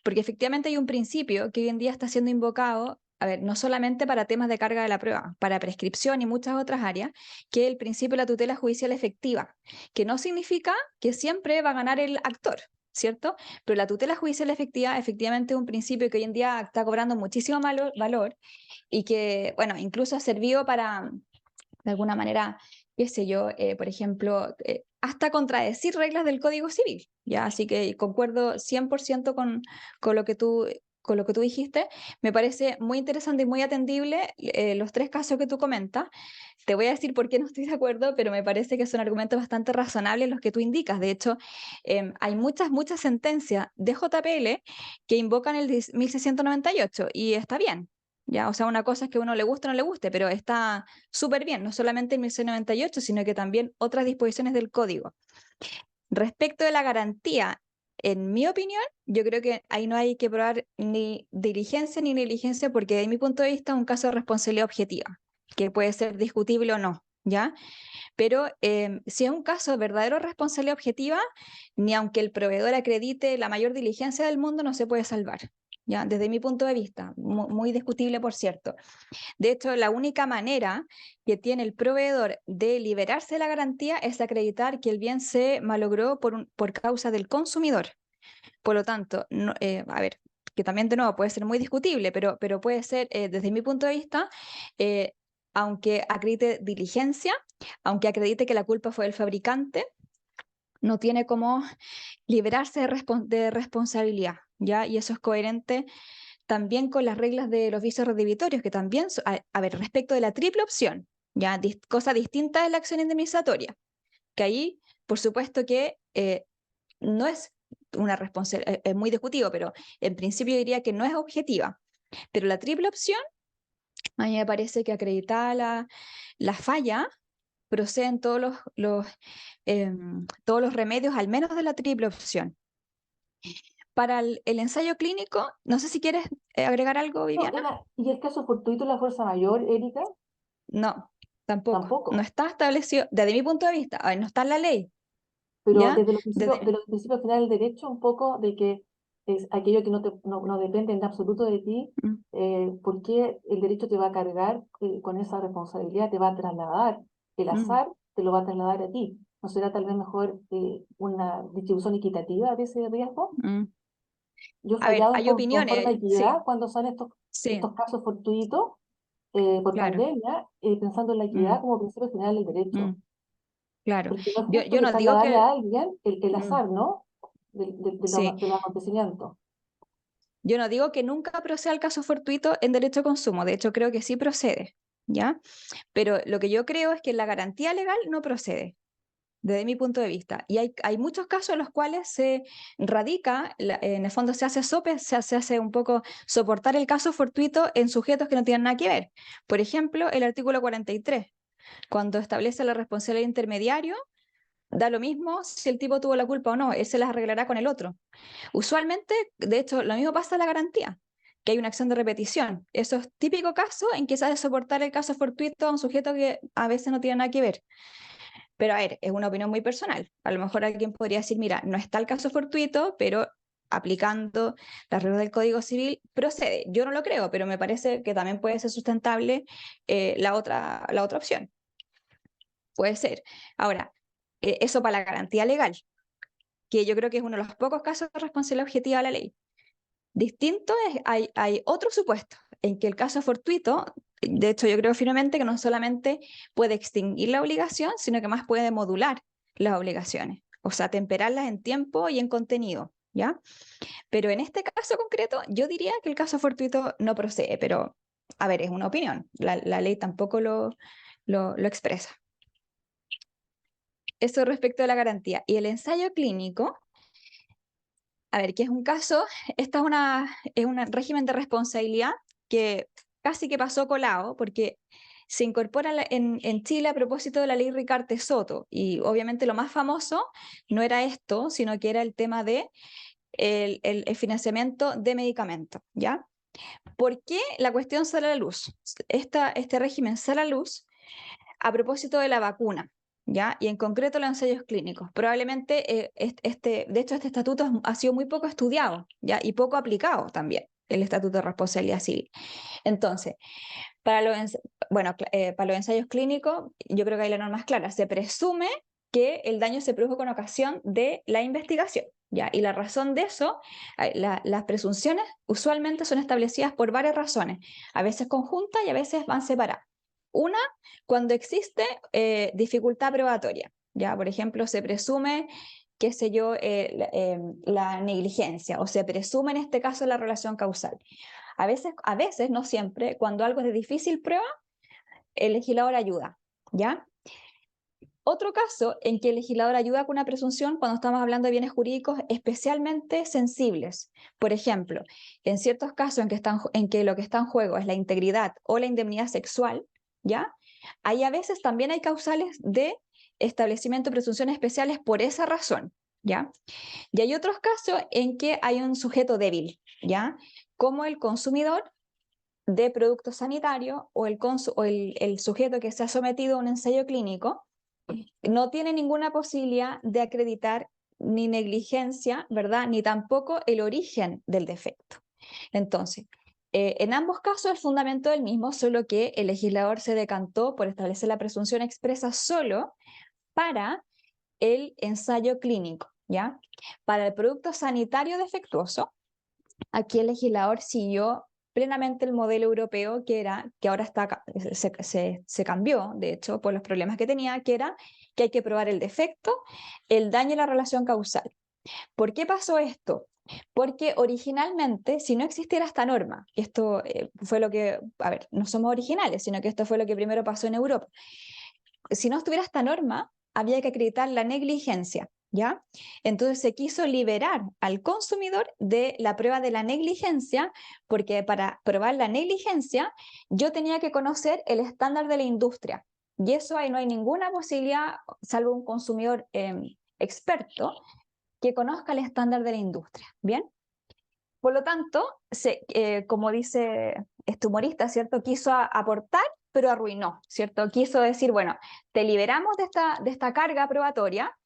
porque efectivamente hay un principio que hoy en día está siendo invocado, a ver, no solamente para temas de carga de la prueba, para prescripción y muchas otras áreas, que es el principio de la tutela judicial efectiva, que no significa que siempre va a ganar el actor, ¿cierto? Pero la tutela judicial efectiva efectivamente es un principio que hoy en día está cobrando muchísimo valor y que, bueno, incluso ha servido para, de alguna manera, qué sé yo, por ejemplo, hasta contradecir reglas del Código Civil, ¿ya? Así que concuerdo 100% con lo que tú... Con lo que tú dijiste, me parece muy interesante y muy atendible los tres casos que tú comentas. Te voy a decir por qué no estoy de acuerdo, pero me parece que son argumentos bastante razonables los que tú indicas. De hecho, hay muchas sentencias de JPL que invocan el 1698 y está bien. Ya, o sea, una cosa es que a uno le guste o no le guste, pero está súper bien, no solamente el 1698, sino que también otras disposiciones del código. Respecto de la garantía, en mi opinión, yo creo que ahí no hay que probar ni diligencia ni negligencia, porque de mi punto de vista es un caso de responsabilidad objetiva, que puede ser discutible o no, ¿ya? Pero si es un caso de verdadero responsabilidad objetiva, ni aunque el proveedor acredite la mayor diligencia del mundo, no se puede salvar. ¿Ya? Desde mi punto de vista, muy discutible, por cierto. De hecho, la única manera que tiene el proveedor de liberarse de la garantía es acreditar que el bien se malogró por causa del consumidor. Por lo tanto, a ver, que también de nuevo puede ser muy discutible, pero puede ser, desde mi punto de vista, eh, aunque acredite diligencia, aunque acredite que la culpa fue del fabricante, no tiene cómo liberarse de responsabilidad, ¿ya? Y eso es coherente también con las reglas de los vicios redhibitorios, que también, a ver, respecto de la triple opción, ¿ya? Cosa distinta de la acción indemnizatoria, que ahí, por supuesto que no es una responsabilidad, es muy discutido, pero en principio diría que no es objetiva. Pero la triple opción, a mí me parece que acreditada la falla, proceden todos los remedios, al menos de la triple opción. Para el ensayo clínico, no sé si quieres agregar algo, No, Viviana. ¿y el caso fortuito de la fuerza mayor, Erika? No, tampoco. No Tampoco. está establecido, desde mi punto de vista, a ver, no está en la ley, Pero ¿ya? desde los principios, de Desde, los principios finales del derecho, un poco de que es aquello que no depende en absoluto de ti, mm, ¿por qué el derecho te va a cargar con esa responsabilidad? Te va a trasladar, el mm, azar te lo va a trasladar a ti. ¿No será tal vez mejor una distribución equitativa de ese riesgo? mm. Yo he A ver, fallado hay con forma opiniones, de sí, equidad cuando son sí, estos casos fortuitos por claro. pandemia, pensando en la equidad mm, como principio final del derecho. mm, claro. Porque no es Yo, justo yo que no digo trasladarle que, a alguien el mm, azar, ¿no? sí, De los acontecimientos. yo no digo que nunca proceda el caso fortuito en derecho a consumo, de hecho creo que sí procede, ¿ya? Pero lo que yo creo es que la garantía legal no procede, desde mi punto de vista. Y hay muchos casos en los cuales se radica, en el fondo se hace sope, se hace un poco soportar el caso fortuito en sujetos que no tienen nada que ver. Por ejemplo, el artículo 43, cuando establece la responsabilidad del intermediario, da lo mismo si el tipo tuvo la culpa o no, él se las arreglará con el otro. Usualmente, de hecho, lo mismo pasa en la garantía, que hay una acción de repetición. Eso es típico caso en que se ha de soportar el caso fortuito a un sujeto que a veces no tiene nada que ver. Pero a ver, es una opinión muy personal. A lo mejor alguien podría decir, mira, no está el caso fortuito, pero aplicando las reglas del Código Civil procede. Yo no lo creo, pero me parece que también puede ser sustentable la otra opción. Puede ser. Ahora, eso para la garantía legal, que yo creo que es uno de los pocos casos de responsabilidad objetiva de la ley. Distinto es, hay otro supuesto en que el caso fortuito, de hecho yo creo firmemente que no solamente puede extinguir la obligación, sino que más puede modular las obligaciones, o sea, temperarlas en tiempo y en contenido, ¿ya? Pero en este caso concreto, yo diría que el caso fortuito no procede, pero a ver, es una opinión, la ley tampoco lo expresa. Eso respecto a la garantía. Y el ensayo clínico, a ver, que es un caso, esta es un régimen de responsabilidad que casi que pasó colado, porque se incorpora en Chile a propósito de la ley Ricarte Soto, y obviamente lo más famoso no era esto, sino que era el tema de el financiamiento de medicamentos, ¿ya? ¿Por qué la cuestión sale a la luz? Este régimen sale a la luz a propósito de la vacuna, ¿ya? Y en concreto los ensayos clínicos. Probablemente, de hecho, este estatuto ha sido muy poco estudiado, ¿ya? Y poco aplicado también, el Estatuto de Responsabilidad Civil. Entonces, para para los ensayos clínicos, yo creo que hay la norma es clara. Se presume que el daño se produjo con ocasión de la investigación, ¿ya? Y la razón de eso, las presunciones usualmente son establecidas por varias razones, a veces conjuntas y a veces van separadas. Una, cuando existe dificultad probatoria, ¿ya? Por ejemplo, se presume, qué sé yo, la negligencia, o se presume en este caso la relación causal. A veces, no siempre, cuando algo es de difícil prueba, el legislador ayuda, ¿ya? Otro caso en que el legislador ayuda con una presunción cuando estamos hablando de bienes jurídicos especialmente sensibles. Por ejemplo, en ciertos casos en que lo que está en juego es la integridad o la indemnidad sexual, ¿ya? Ahí a veces también hay causales de establecimiento de presunciones especiales por esa razón, ¿ya? Y hay otros casos en que hay un sujeto débil, ¿ya? Como el consumidor de productos sanitarios o el sujeto que se ha sometido a un ensayo clínico no tiene ninguna posibilidad de acreditar ni negligencia, ¿verdad? Ni tampoco el origen del defecto. Entonces, en ambos casos el fundamento es el mismo, solo que el legislador se decantó por establecer la presunción expresa solo para el ensayo clínico, ¿ya? Para el producto sanitario defectuoso, aquí el legislador siguió plenamente el modelo europeo que ahora se cambió, de hecho, por los problemas que tenía, que era que hay que probar el defecto, el daño y la relación causal. ¿Por qué pasó esto? Porque originalmente, si no existiera esta norma, y esto fue lo que, a ver, no somos originales, sino que esto fue lo que primero pasó en Europa, si no estuviera esta norma, había que acreditar la negligencia, ¿ya? Entonces se quiso liberar al consumidor de la prueba de la negligencia, porque para probar la negligencia yo tenía que conocer el estándar de la industria. Y eso ahí no hay ninguna posibilidad, salvo un consumidor experto, que conozca el estándar de la industria, ¿bien? Por lo tanto, como dice este humorista, ¿cierto? Quiso aportar, pero arruinó, ¿cierto? Quiso decir, bueno, te liberamos de esta carga probatoria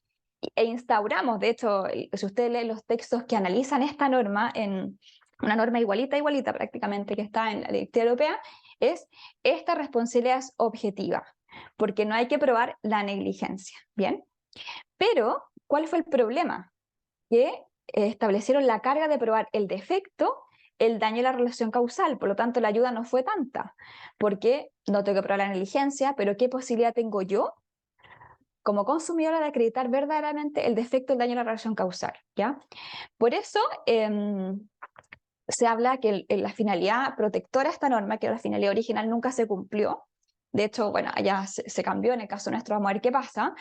e instauramos, de hecho, si usted lee los textos que analizan esta norma, en una norma igualita prácticamente que está en la Directiva Europea, es esta responsabilidad es objetiva, porque no hay que probar la negligencia, ¿bien? Pero, ¿cuál fue el problema? Que establecieron la carga de probar el defecto, el daño y la relación causal. Por lo tanto, la ayuda no fue tanta, porque no tengo que probar la negligencia, pero ¿qué posibilidad tengo yo como consumidora de acreditar verdaderamente el defecto, el daño y la relación causal? ¿Ya? Por eso se habla que la finalidad protectora de esta norma, que la finalidad original nunca se cumplió. De hecho, bueno, allá se cambió, en el caso nuestro vamos a ver qué pasa,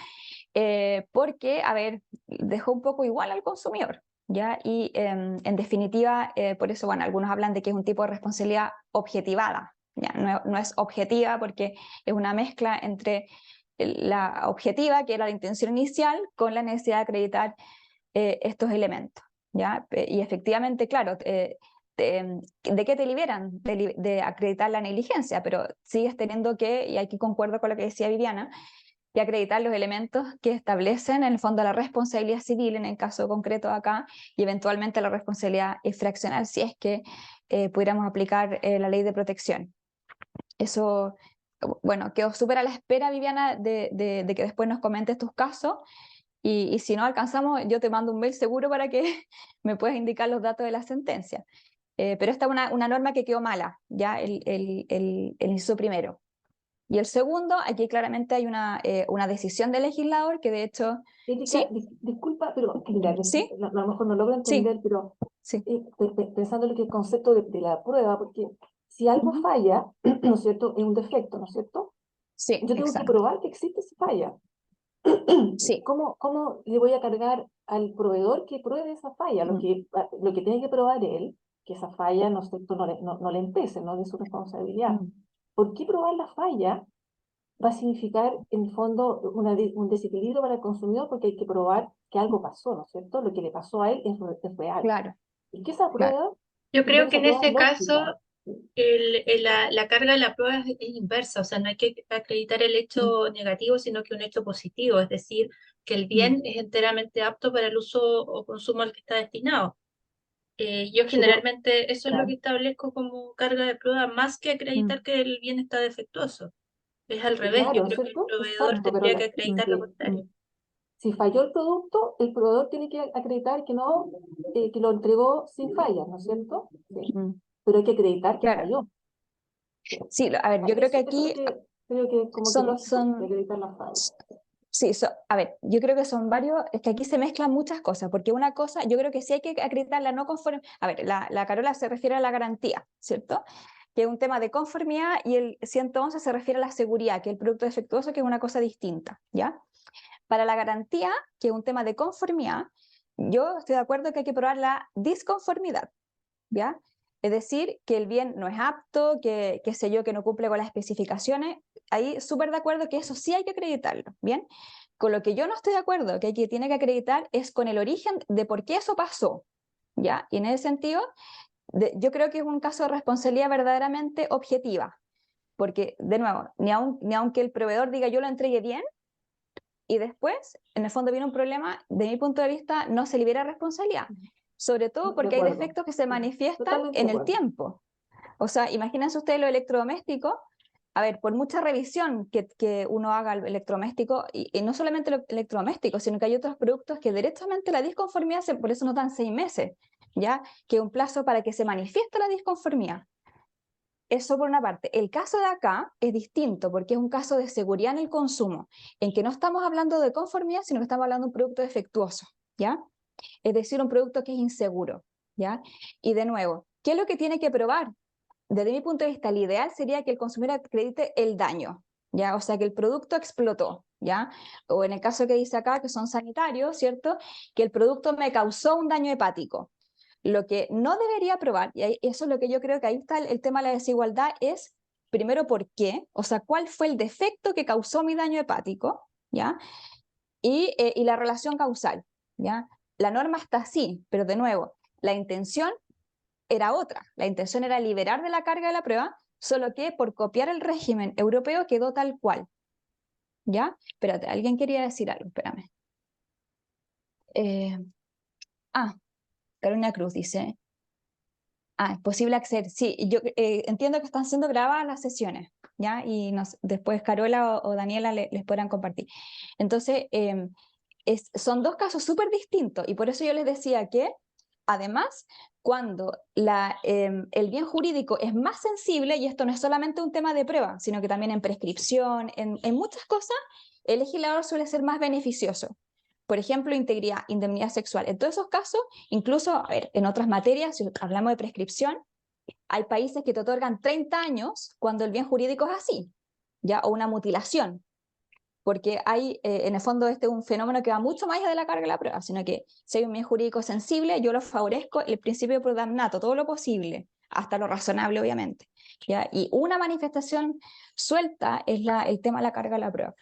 porque, a ver, dejó un poco igual al consumidor, ¿ya? Y en definitiva, por eso, bueno, algunos hablan de que es un tipo de responsabilidad objetivada, ¿ya? No es objetiva porque es una mezcla entre la objetiva, que era la intención inicial, con la necesidad de acreditar estos elementos, ¿ya? Y efectivamente, claro, ¿de qué te liberan? De acreditar la negligencia, pero sigues teniendo que, y aquí concuerdo con lo que decía Viviana, y acreditar los elementos que establecen en el fondo la responsabilidad civil, en el caso concreto de acá, y eventualmente la responsabilidad infraccional, si es que pudiéramos aplicar la ley de protección. Eso, bueno, quedo súper a la espera, Viviana, de que después nos comentes tus casos, y si no alcanzamos, yo te mando un mail seguro para que me puedas indicar los datos de la sentencia. Pero esta es una norma que quedó mala, ya el inciso primero. Y el segundo, aquí claramente hay una decisión del legislador que de hecho, Erika, sí, disculpa, pero mira, sí, a lo mejor no logro sí, entender, pero sí, pensando en lo que es el concepto de la prueba, porque si algo ujú, falla, ¿no es cierto? Es un defecto, ¿no es cierto? sí, Yo tengo que exacto, probar que existe esa falla. sí, ¿Cómo le voy a cargar al proveedor que pruebe esa falla? mm, Lo que tiene que probar él, que esa falla, ¿no es cierto?, no le empece, no es de su responsabilidad. mm, ¿Por qué probar la falla va a significar en el fondo un desequilibrio para el consumidor porque hay que probar que algo pasó, ¿no es cierto? Lo que le pasó a él es real. Claro, Y que esa claro. prueba, Yo creo primero que esa en prueba es ese caso lógica. la carga de la prueba es inversa, o sea, no hay que acreditar el Mm, hecho negativo, sino que un hecho positivo, es decir, que el mm. bien es enteramente apto para el uso o consumo al que está destinado. Yo Pero, generalmente eso es lo que claro, establezco como carga de prueba, más que Mm, acreditar que el bien está defectuoso. Es al revés, yo claro, ¿no es creo que el cierto? proveedor Exacto, pero tendría que mm, acreditar lo mm, contrario. si falló el producto, el proveedor tiene que acreditar que no, que lo entregó sin fallas, ¿no es cierto? Sí. mm. Pero hay que acreditar que Claro. falló. Sí. Sí, a ver, yo creo que Eso es lo aquí que creo que es como que son, lógico, de son, acreditar las fallas. sí, a ver, yo creo que son varios, es que aquí se mezclan muchas cosas, porque una cosa, yo creo que sí hay que acreditar la no conformidad. A ver, la Carola se refiere a la garantía, ¿cierto? Que es un tema de conformidad, y el 111 se refiere a la seguridad, que es el producto defectuoso, que es una cosa distinta, ¿ya? Para la garantía, que es un tema de conformidad, yo estoy de acuerdo que hay que probar la disconformidad, ¿ya? Es decir, que el bien no es apto, que qué sé yo, que no cumple con las especificaciones. Ahí súper de acuerdo que eso sí hay que acreditarlo, ¿bien? Con lo que yo no estoy de acuerdo, que tiene que acreditar, es con el origen de por qué eso pasó, ¿ya? Y en ese sentido, yo creo que es un caso de responsabilidad verdaderamente objetiva, porque, de nuevo, ni aunque el proveedor diga yo lo entregué bien, y después, en el fondo viene un problema, de mi punto de vista, no se libera responsabilidad, sobre todo De porque hay acuerdo. defectos que se manifiestan Totalmente de en el acuerdo. tiempo. O sea, imagínense ustedes lo electrodoméstico. A ver, por mucha revisión que uno haga al electrodoméstico, y no solamente el electrodoméstico, sino que hay otros productos que directamente la disconformidad, por eso nos dan 6 meses, ¿ya? Que es un plazo para que se manifieste la disconformidad. Eso por una parte. El caso de acá es distinto porque es un caso de seguridad en el consumo, en que no estamos hablando de conformidad, sino que estamos hablando de un producto defectuoso, ¿ya? Es decir, un producto que es inseguro, ¿ya? Y de nuevo, ¿qué es lo que tiene que probar? Desde mi punto de vista, el ideal sería que el consumidor acredite el daño, ¿ya? O sea, que el producto explotó, ¿ya? O en el caso que dice acá, que son sanitarios, ¿cierto? Que el producto me causó un daño hepático. Lo que no debería probar, y eso es lo que yo creo que ahí está el tema de la desigualdad, es primero por qué, o sea, cuál fue el defecto que causó mi daño hepático, ¿ya? Y la relación causal, ¿ya? La norma está así, pero de nuevo, la intención era otra. La intención era liberar de la carga de la prueba, solo que por copiar el régimen europeo quedó tal cual. ¿Ya? Espérate, alguien quería decir algo, espérame. Eh, ah, Carolina Cruz dice, es posible acceder. Sí, yo entiendo que están siendo grabadas las sesiones, ¿ya? Y después Carola o Daniela les podrán compartir. Entonces, son dos casos súper distintos, y por eso yo les decía que, además, cuando el bien jurídico es más sensible, y esto no es solamente un tema de prueba, sino que también en prescripción, en muchas cosas, el legislador suele ser más beneficioso. Por ejemplo, integridad, indemnidad sexual. En todos esos casos, incluso, a ver, en otras materias, si hablamos de prescripción, hay países que te otorgan 30 años cuando el bien jurídico es así, ¿ya? O una mutilación, porque hay, en el fondo, este es un fenómeno que va mucho más allá de la carga de la prueba, sino que si hay un bien jurídico sensible, yo lo favorezco, el principio pro damnato, todo lo posible, hasta lo razonable, obviamente, ¿ya? Y una manifestación suelta es el tema de la carga de la prueba.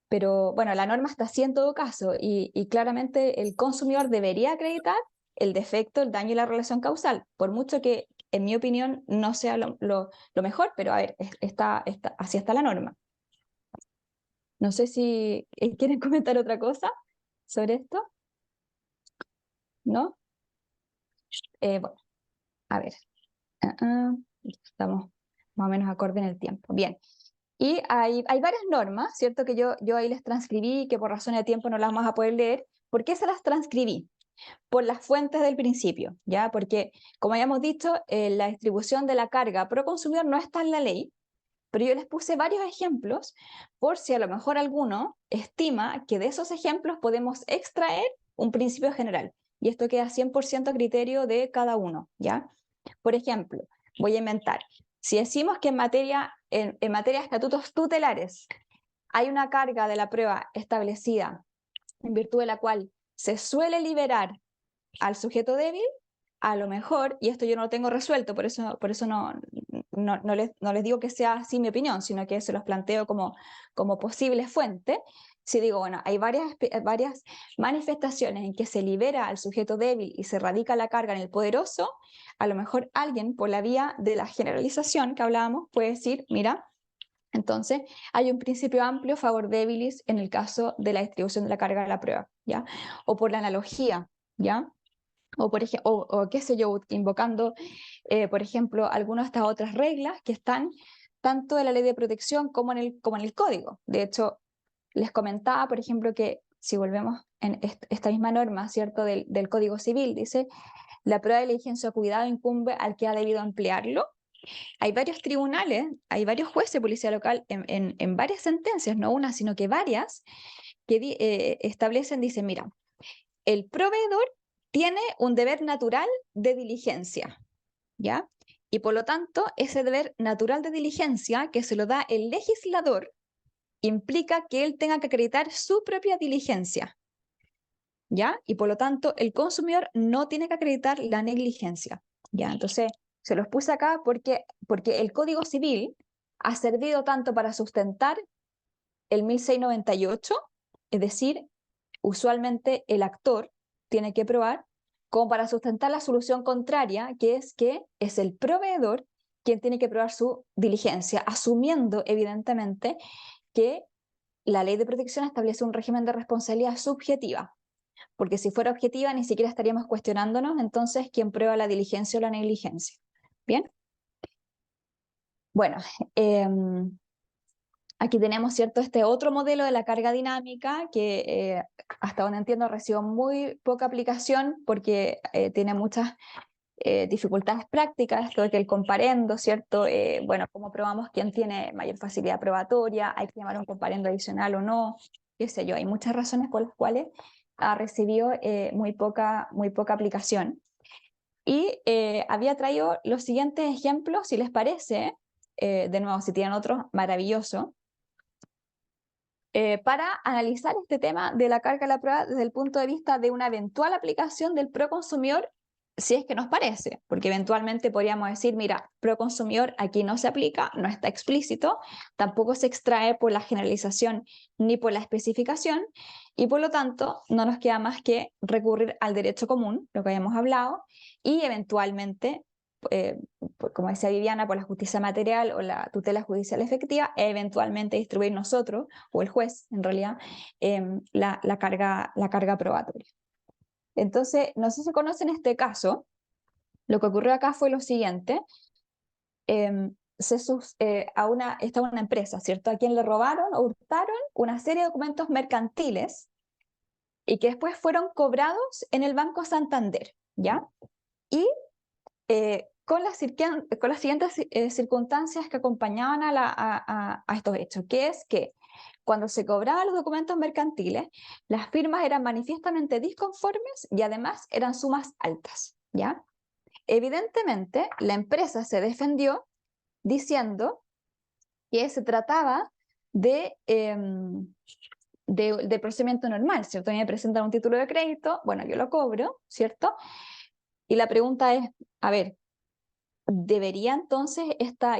Pero bueno, la norma está así en todo caso, y claramente el consumidor debería acreditar el defecto, el daño y la relación causal, por mucho que, en mi opinión, no sea lo mejor, pero a ver, así está la norma. No sé si quieren comentar otra cosa sobre esto, ¿no? Bueno, a ver, estamos más o menos acorde en el tiempo. Bien, y hay varias normas, ¿cierto? Que yo ahí les transcribí, que por razones de tiempo no las vamos a poder leer. ¿Por qué se las transcribí? Por las fuentes del principio, ¿ya? Porque, como habíamos dicho, la distribución de la carga pro consumidor no está en la ley, pero yo les puse varios ejemplos por si a lo mejor alguno estima que de esos ejemplos podemos extraer un principio general. Y esto queda 100% a criterio de cada uno, ¿ya? Por ejemplo, voy a inventar. Si decimos que en materia de estatutos tutelares hay una carga de la prueba establecida en virtud de la cual se suele liberar al sujeto débil, a lo mejor, y esto yo no lo tengo resuelto, por eso no no les digo que sea así mi opinión, sino que se los planteo como posible fuente. Si digo, bueno, hay varias manifestaciones en que se libera al sujeto débil y se radica la carga en el poderoso, a lo mejor alguien por la vía de la generalización que hablábamos puede decir, mira, entonces hay un principio amplio favor débilis en el caso de la distribución de la carga de la prueba, ¿ya? O por la analogía, ¿ya? O, o qué sé yo, invocando, por ejemplo, algunas de estas otras reglas que están tanto en la ley de protección como en el código. De hecho, les comentaba, por ejemplo, que si volvemos en esta misma norma, ¿cierto?, del Código Civil, dice, la prueba de diligencia o cuidado incumbe al que ha debido emplearlo. Hay varios tribunales, hay varios jueces de policía local en varias sentencias, no una, sino que varias, que establecen, dicen, mira, el proveedor tiene un deber natural de diligencia, ¿ya? Y por lo tanto, ese deber natural de diligencia que se lo da el legislador implica que él tenga que acreditar su propia diligencia, ¿ya? Y por lo tanto, el consumidor no tiene que acreditar la negligencia, ¿ya? Entonces, se los puse acá porque el Código Civil ha servido tanto para sustentar el 1698, es decir, usualmente el actor tiene que probar, como para sustentar la solución contraria, que es el proveedor quien tiene que probar su diligencia, asumiendo evidentemente que la ley de protección establece un régimen de responsabilidad subjetiva, porque si fuera objetiva ni siquiera estaríamos cuestionándonos entonces quién prueba la diligencia o la negligencia. ¿Bien? Bueno, aquí tenemos, ¿cierto?, este otro modelo de la carga dinámica que hasta donde entiendo recibió muy poca aplicación porque tiene muchas dificultades prácticas, todo que el comparendo, ¿cierto? Bueno, ¿cómo probamos quién tiene mayor facilidad probatoria? ¿Hay que llamar un comparendo adicional o no? Qué sé yo, hay muchas razones por las cuales ha recibido muy poca aplicación. Y había traído los siguientes ejemplos, si les parece, de nuevo, si tienen otros, maravilloso, para analizar este tema de la carga de la prueba desde el punto de vista de una eventual aplicación del proconsumidor, si es que nos parece, porque eventualmente podríamos decir, mira, proconsumidor aquí no se aplica, no está explícito, tampoco se extrae por la generalización ni por la especificación, y por lo tanto no nos queda más que recurrir al derecho común, lo que habíamos hablado, y eventualmente como decía Viviana, por la justicia material o la tutela judicial efectiva, e eventualmente distribuir nosotros, o el juez en realidad, la carga probatoria. Entonces, no sé si conocen este caso. Lo que ocurrió acá fue lo siguiente. Estaba una empresa, ¿cierto?, a quien le robaron o hurtaron una serie de documentos mercantiles y que después fueron cobrados en el Banco Santander, ¿ya? Y con las siguientes circunstancias que acompañaban a estos hechos, que es que cuando se cobraban los documentos mercantiles, las firmas eran manifiestamente disconformes y además eran sumas altas, ¿ya? Evidentemente, la empresa se defendió diciendo que se trataba de procedimiento normal, ¿cierto? A mí me presentan un título de crédito, bueno, yo lo cobro, ¿cierto? Y la pregunta es, a ver, debería entonces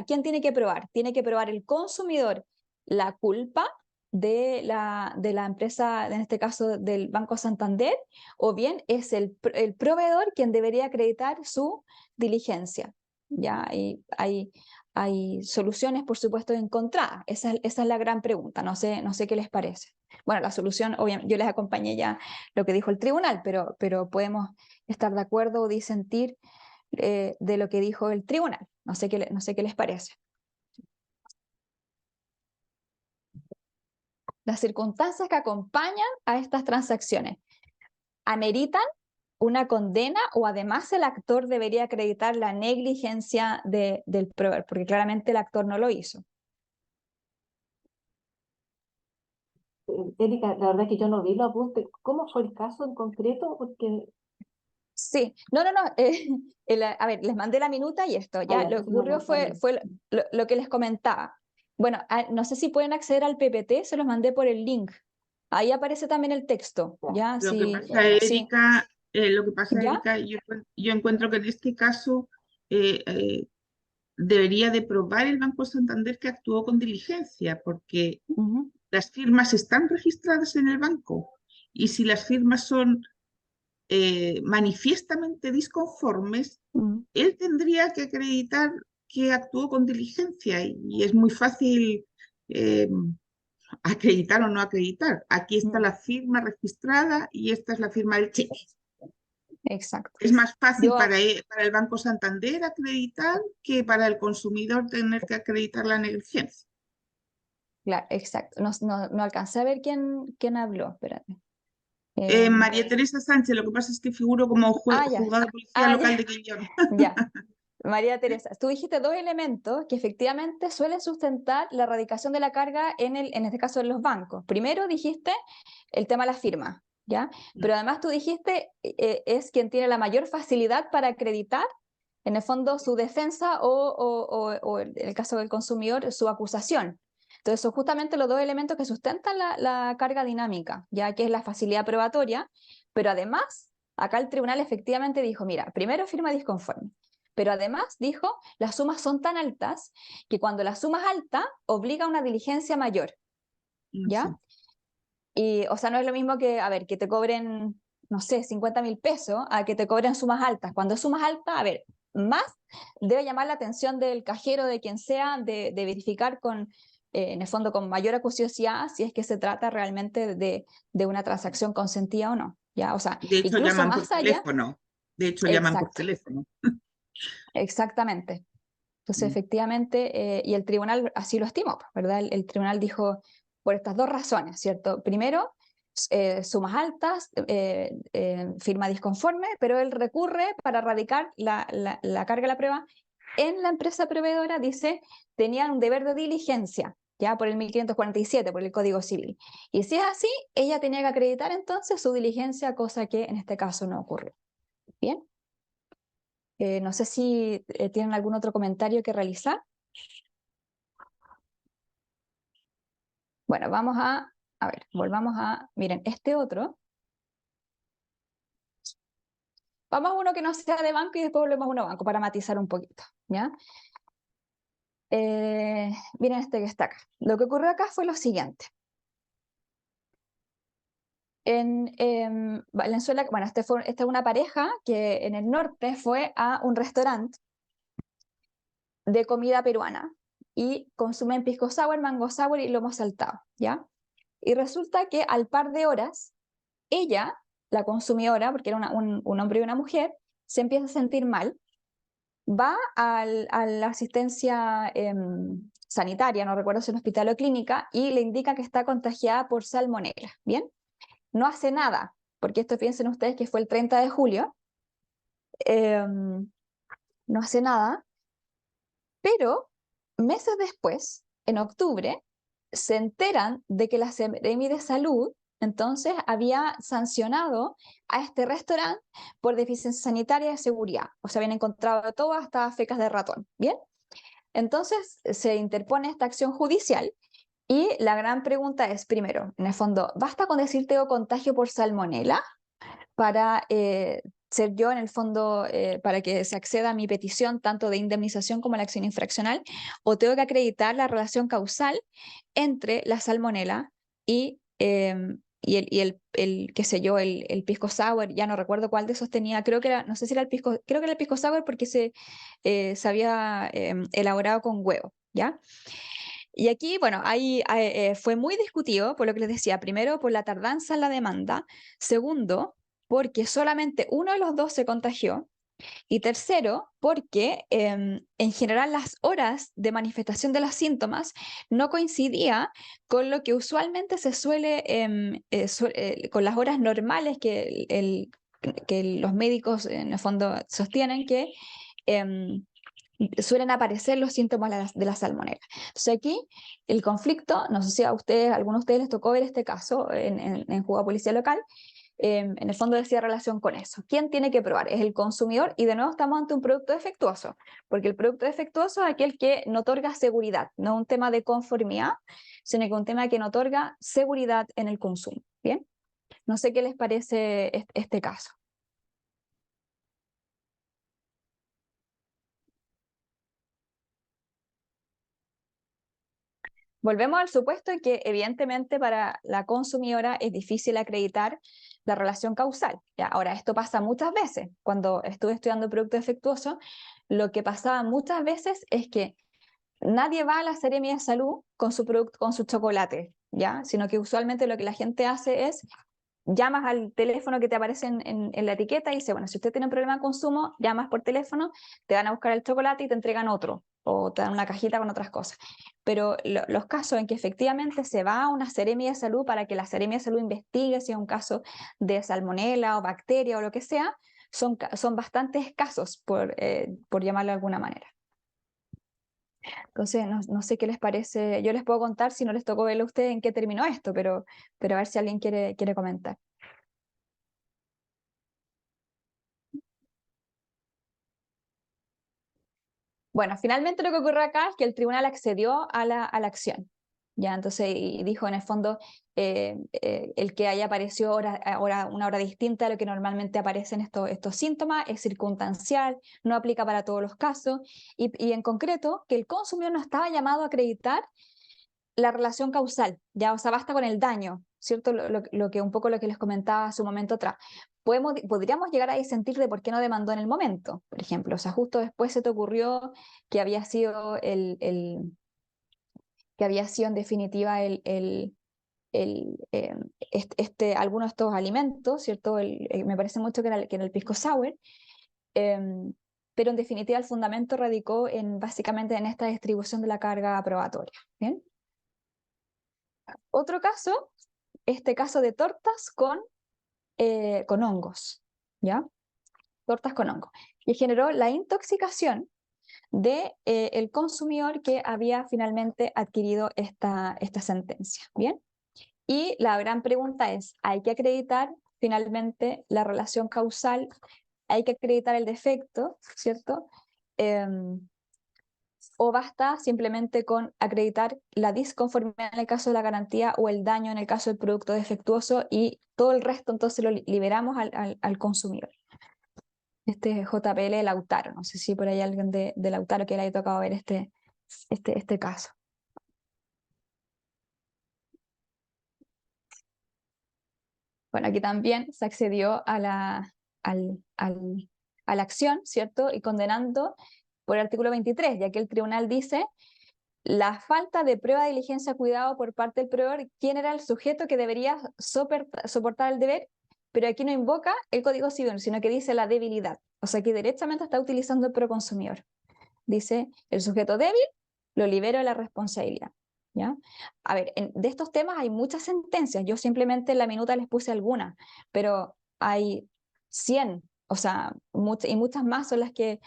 ¿quién tiene que probar? ¿Tiene que probar el consumidor la culpa de la empresa, en este caso del Banco Santander, o bien es el proveedor quien debería acreditar su diligencia? Ya hay soluciones, por supuesto, encontradas. Esa es la gran pregunta. No sé qué les parece. Bueno, la solución, obviamente, yo les acompañé ya lo que dijo el tribunal, pero podemos estar de acuerdo o disentir de lo que dijo el tribunal. No sé qué les parece. Las circunstancias que acompañan a estas transacciones ameritan una condena o además el actor debería acreditar la negligencia del proveedor, porque claramente el actor no lo hizo. Erika, la verdad que yo no vi los apuntes. ¿Cómo fue el caso en concreto? Porque Sí, no, a ver, les mandé la minuta y esto, ya, lo que ocurrió fue lo que les comentaba. Bueno, no sé si pueden acceder al PPT, se los mandé por el link. Ahí aparece también el texto, ¿ya? Lo que Sí, pasa, sí, Erika, ¿ya? yo encuentro que en este caso debería de probar el Banco Santander que actuó con diligencia, porque Ujú, las firmas están registradas en el banco y si las firmas son manifiestamente disconformes, ujú. él tendría que acreditar que actuó con diligencia y es muy fácil eh, acreditar o no acreditar. Aquí está Mm, la firma registrada y esta es la firma del cheque. exacto. Es más fácil Yo, para el Banco Santander acreditar que para el consumidor tener que acreditar la negligencia. claro, exacto. No alcancé a ver quién habló, espérate. María Teresa Sánchez, lo que pasa es que figuro como Ya, juzgado de policía ya, local de Quillón. ya. María Teresa, tú dijiste dos elementos que efectivamente suelen sustentar la erradicación de la carga en este caso en los bancos. Primero dijiste el tema de las firmas, ¿ya? Pero además tú dijiste es quien tiene la mayor facilidad para acreditar, en el fondo, su defensa o en el caso del consumidor, su acusación. Entonces, son justamente los dos elementos que sustentan la carga dinámica, ya que es la facilidad probatoria, pero además, acá el tribunal efectivamente dijo, mira, primero firma disconforme. Pero además dijo, las sumas son tan altas que cuando la suma es alta, obliga a una diligencia mayor, Sí. ¿ya? Y, o sea, no es lo mismo que, a ver, que te cobren, no sé, 50.000 pesos, a que te cobren sumas altas. Cuando es sumas altas, a ver, más debe llamar la atención del cajero, de quien sea, de verificar con, en el fondo, con mayor acuciosidad si es que se trata realmente de una transacción consentida o no, ¿ya? O sea, De hecho, incluso llaman por más allá, teléfono. De hecho, llaman por exacto, teléfono. exactamente. Entonces, Mm. efectivamente, y el tribunal así lo estimó, ¿verdad? El tribunal dijo por estas dos razones, ¿cierto? Primero, sumas altas, firma disconforme, pero él recurre para radicar la carga de la prueba en la empresa proveedora, dice, tenían un deber de diligencia, ya por el 1547, por el Código Civil. Y si es así, ella tenía que acreditar entonces su diligencia, cosa que en este caso no ocurrió. Bien. No sé si tienen algún otro comentario que realizar. Bueno, a ver, volvamos miren, este otro, vamos a uno que no sea de banco y después volvemos a uno banco para matizar un poquito, ¿ya? Miren este que está acá. Lo que ocurrió acá fue lo siguiente. En Valenzuela, bueno, esta es una pareja que en el norte fue a un restaurante de comida peruana y consumen pisco sour, mango sour y lomo saltado, ¿ya? Y resulta que al par de horas, ella, la consumidora, porque era un hombre y una mujer, se empieza a sentir mal, va a la asistencia sanitaria, no recuerdo si en hospital o clínica, y le indica que está contagiada por salmonela, ¿bien? No hace nada, porque esto piensen ustedes que fue el 30 de julio, no hace nada, pero meses después, en octubre, se enteran de que la Seremi de Salud entonces había sancionado a este restaurante por deficiencia sanitaria de seguridad. O sea, habían encontrado de todo hasta fecas de ratón. ¿Bien? Entonces se interpone esta acción judicial y la gran pregunta es, primero, en el fondo, ¿basta con decir tengo contagio por salmonela para ser yo en el fondo, para que se acceda a mi petición tanto de indemnización como la acción infraccional, o tengo que acreditar la relación causal entre la salmonela y qué sé yo, el pisco sour? Ya no recuerdo cuál de esos tenía, creo que era, no sé si era el pisco, creo que era el pisco sour porque se había elaborado con huevo, ¿ya? Y aquí, bueno, ahí fue muy discutido, por lo que les decía, primero por la tardanza en la demanda, segundo, porque solamente uno de los dos se contagió, y tercero, porque en general las horas de manifestación de los síntomas no coincidía con lo que usualmente se suele, con las horas normales que los médicos en el fondo sostienen que em, suelen aparecer los síntomas de la salmonela. Entonces aquí el conflicto, no sé si a ustedes, a algunos de ustedes les tocó ver este caso en juzgado policía local, en el fondo decía relación con eso. ¿Quién tiene que probar? Es el consumidor y de nuevo estamos ante un producto defectuoso, porque el producto defectuoso es aquel que no otorga seguridad, no un tema de conformidad, sino que un tema que no otorga seguridad en el consumo. ¿Bien? No sé qué les parece este caso. Volvemos al supuesto en que evidentemente para la consumidora es difícil acreditar la relación causal. ¿Ya? Ahora, esto pasa muchas veces. Cuando estuve estudiando producto defectuoso, lo que pasaba muchas veces es que nadie va a la Seremia de Salud con su producto, con su chocolate, ¿ya? Sino que usualmente lo que la gente hace es llamas al teléfono que te aparece en la etiqueta y dice, bueno, si usted tiene un problema de consumo, llamas por teléfono, te van a buscar el chocolate y te entregan otro, o te dan una cajita con otras cosas. Pero los casos en que efectivamente se va a una Seremia de Salud para que la Seremia de Salud investigue si es un caso de salmonela o bacteria o lo que sea, son bastante escasos, por llamarlo de alguna manera. Entonces, no sé qué les parece. Yo les puedo contar si no les tocó verlo a ustedes en qué terminó esto, pero a ver si alguien quiere comentar. Bueno, finalmente lo que ocurrió acá es que el tribunal accedió a la acción. Ya, entonces, y dijo en el fondo el que haya aparecido una hora distinta a lo que normalmente aparecen estos síntomas es circunstancial, no aplica para todos los casos, y en concreto que el consumidor no estaba llamado a acreditar la relación causal, ya, o sea, basta con el daño, ¿cierto? Lo que un poco lo que les comentaba hace un momento atrás. Podríamos llegar a disentir de por qué no demandó en el momento, por ejemplo, o sea, justo después se te ocurrió que había sido que había sido en definitiva algunos de estos alimentos, ¿cierto? Me parece mucho que era el pisco sour, pero en definitiva el fundamento radicó básicamente en esta distribución de la carga probatoria, ¿bien? Otro caso, este caso de tortas con hongos, ¿ya? Tortas con hongos. Y generó la intoxicación de el consumidor que había finalmente adquirido esta sentencia, ¿bien? Y la gran pregunta es, ¿hay que acreditar finalmente la relación causal? ¿Hay que acreditar el defecto, ¿cierto? ¿O basta simplemente con acreditar la disconformidad en el caso de la garantía o el daño en el caso del producto defectuoso y todo el resto entonces lo liberamos al consumidor? Este es JPL de Lautaro, no sé si por ahí alguien de Lautaro que le haya tocado ver este caso. Bueno, aquí también se accedió a la acción, ¿cierto? Y condenando por el artículo 23, ya que el tribunal dice la falta de prueba, diligencia, cuidado por parte del proveedor, quién era el sujeto que debería soportar el deber, pero aquí no invoca el Código Civil, sino que dice la debilidad. O sea, que directamente está utilizando el proconsumidor. Dice, el sujeto débil lo libero de la responsabilidad. ¿Ya? A ver, de estos temas hay muchas sentencias, yo simplemente en la minuta les puse algunas, pero hay 100, o sea, y muchas más son las que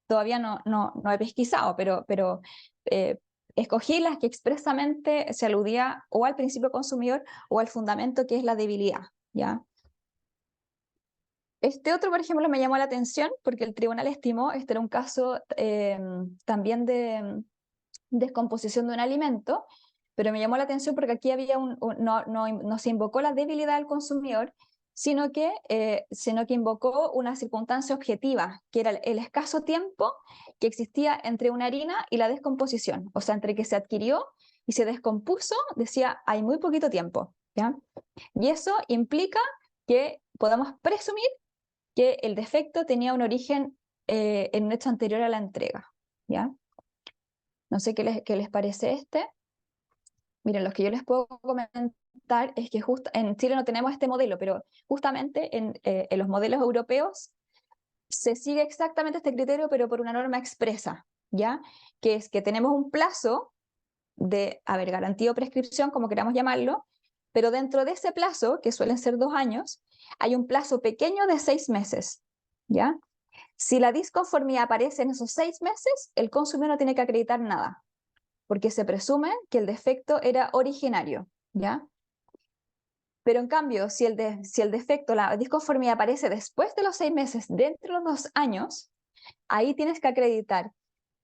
todavía no he pesquisado, pero escogí las que expresamente se aludía o al principio consumidor o al fundamento que es la debilidad, ¿ya? Este otro, por ejemplo, me llamó la atención porque el tribunal estimó, este era un caso también de descomposición de un alimento, pero me llamó la atención porque aquí había no se invocó la debilidad del consumidor, sino que invocó una circunstancia objetiva, que era el escaso tiempo que existía entre una harina y la descomposición, o sea, entre que se adquirió y se descompuso, decía, hay muy poquito tiempo, ¿ya? Y eso implica que podamos presumir que el defecto tenía un origen en un hecho anterior a la entrega, ¿ya? No sé qué les parece este. Miren, los que yo les puedo comentar es que justo en Chile no tenemos este modelo, pero justamente en los modelos europeos se sigue exactamente este criterio, pero por una norma expresa, ¿ya? Que es que tenemos un plazo de, garantía o prescripción, como queramos llamarlo, pero dentro de ese plazo, que suelen ser 2 años, hay un plazo pequeño de 6 meses, ¿ya? Si la disconformidad aparece en esos 6 meses, el consumidor no tiene que acreditar nada, porque se presume que el defecto era originario, ¿ya? Pero en cambio, si el defecto, la disconformidad aparece después de los 6 meses, dentro de los 2 años, ahí tienes que acreditar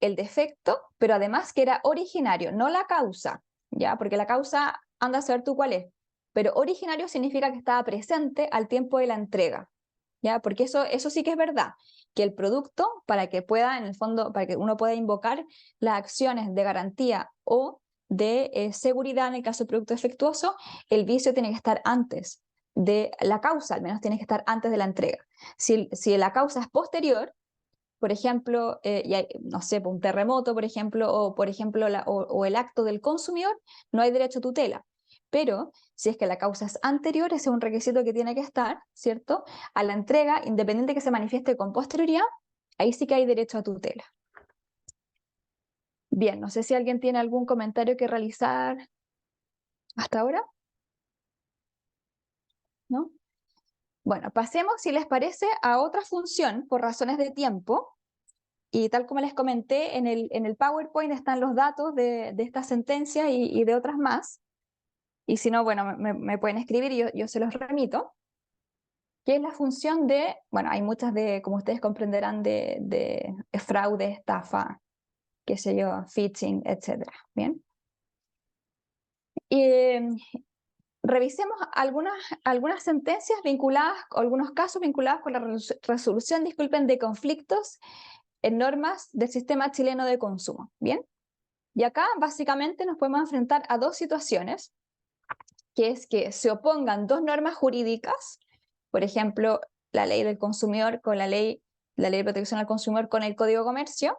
el defecto, pero además que era originario, no la causa, ¿ya? Porque la causa, anda a saber tú cuál es, pero originario significa que estaba presente al tiempo de la entrega, ¿ya? Porque eso sí que es verdad, que el producto, para que pueda, en el fondo, para que uno pueda invocar las acciones de garantía o de seguridad en el caso de producto defectuoso, el vicio tiene que estar antes de la causa, al menos tiene que estar antes de la entrega. Si la causa es posterior, por ejemplo, no sé, un terremoto, por ejemplo, o el acto del consumidor, no hay derecho a tutela. Pero si es que la causa es anterior, ese es un requisito que tiene que estar, ¿cierto? A la entrega, independiente que se manifieste con posterioridad, ahí sí que hay derecho a tutela. Bien, no sé si alguien tiene algún comentario que realizar hasta ahora. ¿No? Bueno, pasemos, si les parece, a otra función por razones de tiempo. Y tal como les comenté, en el PowerPoint están los datos de esta sentencia y de otras más. Y si no, bueno, me pueden escribir y yo se los remito. Que es la función de, bueno, hay muchas como ustedes comprenderán, de fraude, estafa, qué sé yo, phishing, etc. ¿Bien? Revisemos algunas sentencias vinculadas, algunos casos vinculados con la resolución, disculpen, de conflictos en normas del sistema chileno de consumo. ¿Bien? Y acá básicamente nos podemos enfrentar a dos situaciones, que es que se opongan dos normas jurídicas, por ejemplo, la ley del consumidor con la ley de protección al consumidor con el Código de Comercio,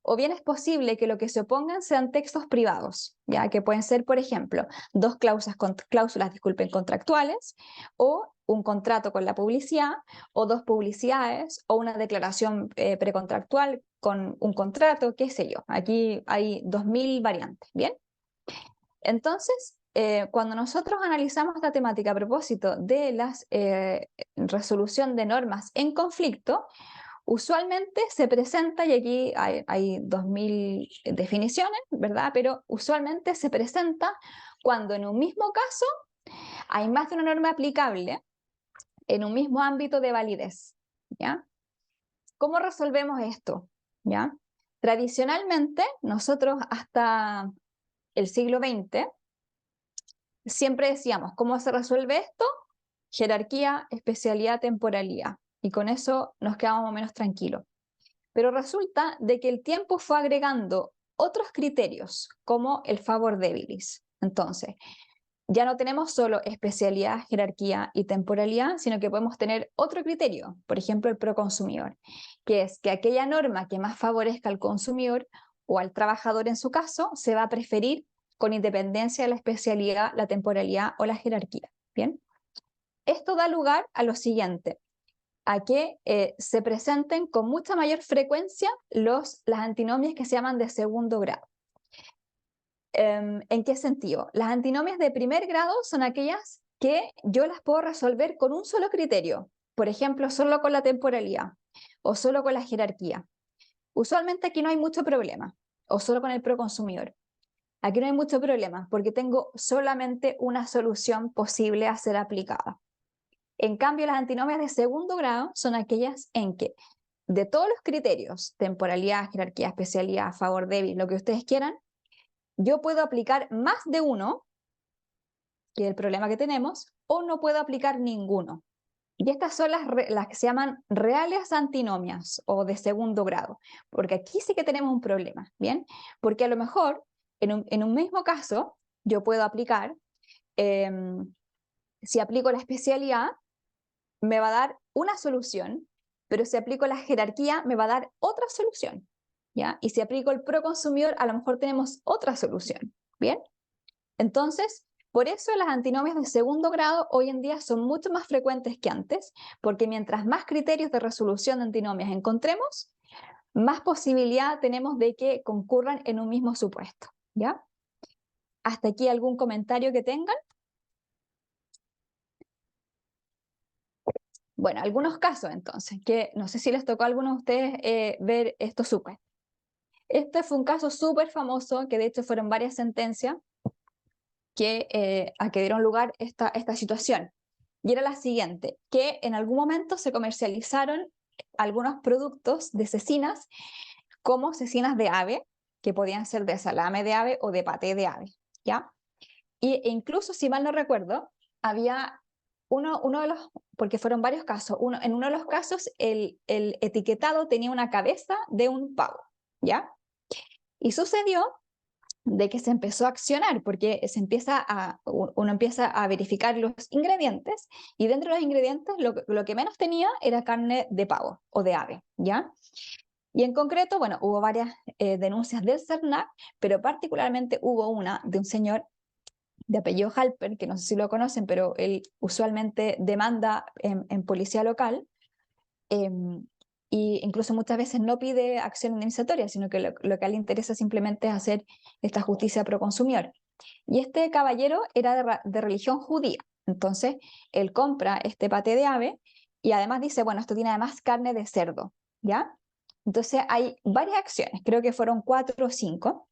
o bien es posible que lo que se opongan sean textos privados, ya que pueden ser, por ejemplo, dos cláusulas, disculpen, contractuales, o un contrato con la publicidad, o dos publicidades, o una declaración precontractual con un contrato, qué sé yo. Aquí hay 2000 variantes, ¿bien? Entonces, cuando nosotros analizamos esta temática a propósito de la resolución de normas en conflicto, usualmente se presenta, y aquí hay 2000 definiciones, ¿verdad? Pero usualmente se presenta cuando en un mismo caso hay más de una norma aplicable en un mismo ámbito de validez, ¿ya? ¿Cómo resolvemos esto? ¿Ya? Tradicionalmente, nosotros hasta el siglo XX siempre decíamos, ¿cómo se resuelve esto? Jerarquía, especialidad, temporalidad. Y con eso nos quedamos más o menos tranquilos. Pero resulta de que el tiempo fue agregando otros criterios, como el favor debilis. Entonces, ya no tenemos solo especialidad, jerarquía y temporalidad, sino que podemos tener otro criterio, por ejemplo, el proconsumidor, que es que aquella norma que más favorezca al consumidor o al trabajador en su caso, se va a preferir con independencia de la especialidad, la temporalidad o la jerarquía. ¿Bien? Esto da lugar a lo siguiente, a que se presenten con mucha mayor frecuencia las antinomias que se llaman de segundo grado. ¿En qué sentido? Las antinomias de primer grado son aquellas que yo las puedo resolver con un solo criterio, por ejemplo, solo con la temporalidad o solo con la jerarquía. Usualmente aquí no hay mucho problema, o solo con el proconsumidor. Aquí no hay mucho problema porque tengo solamente una solución posible a ser aplicada. En cambio, las antinomias de segundo grado son aquellas en que de todos los criterios, temporalidad, jerarquía, especialidad, favor débil, lo que ustedes quieran, yo puedo aplicar más de uno, que es el problema que tenemos, o no puedo aplicar ninguno. Y estas son las que se llaman reales antinomias o de segundo grado, porque aquí sí que tenemos un problema, ¿bien? Porque a lo mejor en un mismo caso yo puedo aplicar, si aplico la especialidad, me va a dar una solución, pero si aplico la jerarquía me va a dar otra solución, ¿ya? Y si aplico el proconsumidor, a lo mejor tenemos otra solución, ¿bien? Entonces, por eso las antinomias de segundo grado hoy en día son mucho más frecuentes que antes, porque mientras más criterios de resolución de antinomias encontremos, más posibilidad tenemos de que concurran en un mismo supuesto, ¿ya? ¿Hasta aquí algún comentario que tengan? Bueno, algunos casos entonces, que no sé si les tocó a algunos de ustedes ver estos supuestos. Este fue un caso súper famoso, que de hecho fueron varias sentencias a que dieron lugar esta situación. Y era la siguiente, que en algún momento se comercializaron algunos productos de cecinas como cecinas de ave, que podían ser de salame de ave o de paté de ave, ¿ya? E incluso, si mal no recuerdo, había uno de los, porque fueron varios casos, en uno de los casos el etiquetado tenía una cabeza de un pavo, ¿ya? Y sucedió de que se empezó a accionar, porque uno empieza a verificar los ingredientes, y dentro de los ingredientes lo que menos tenía era carne de pavo o de ave, ¿ya? Y en concreto, bueno, hubo varias denuncias del CERNAC, pero particularmente hubo una de un señor de apellido Halper, que no sé si lo conocen, pero él usualmente demanda en policía local, y incluso muchas veces no pide acción indemnizatoria, sino que lo que a él le interesa simplemente es hacer esta justicia pro consumidor. Y este caballero era de religión judía, entonces él compra este paté de ave y además dice, bueno, esto tiene además carne de cerdo, ¿ya? Entonces hay varias acciones, creo que fueron 4 o 5,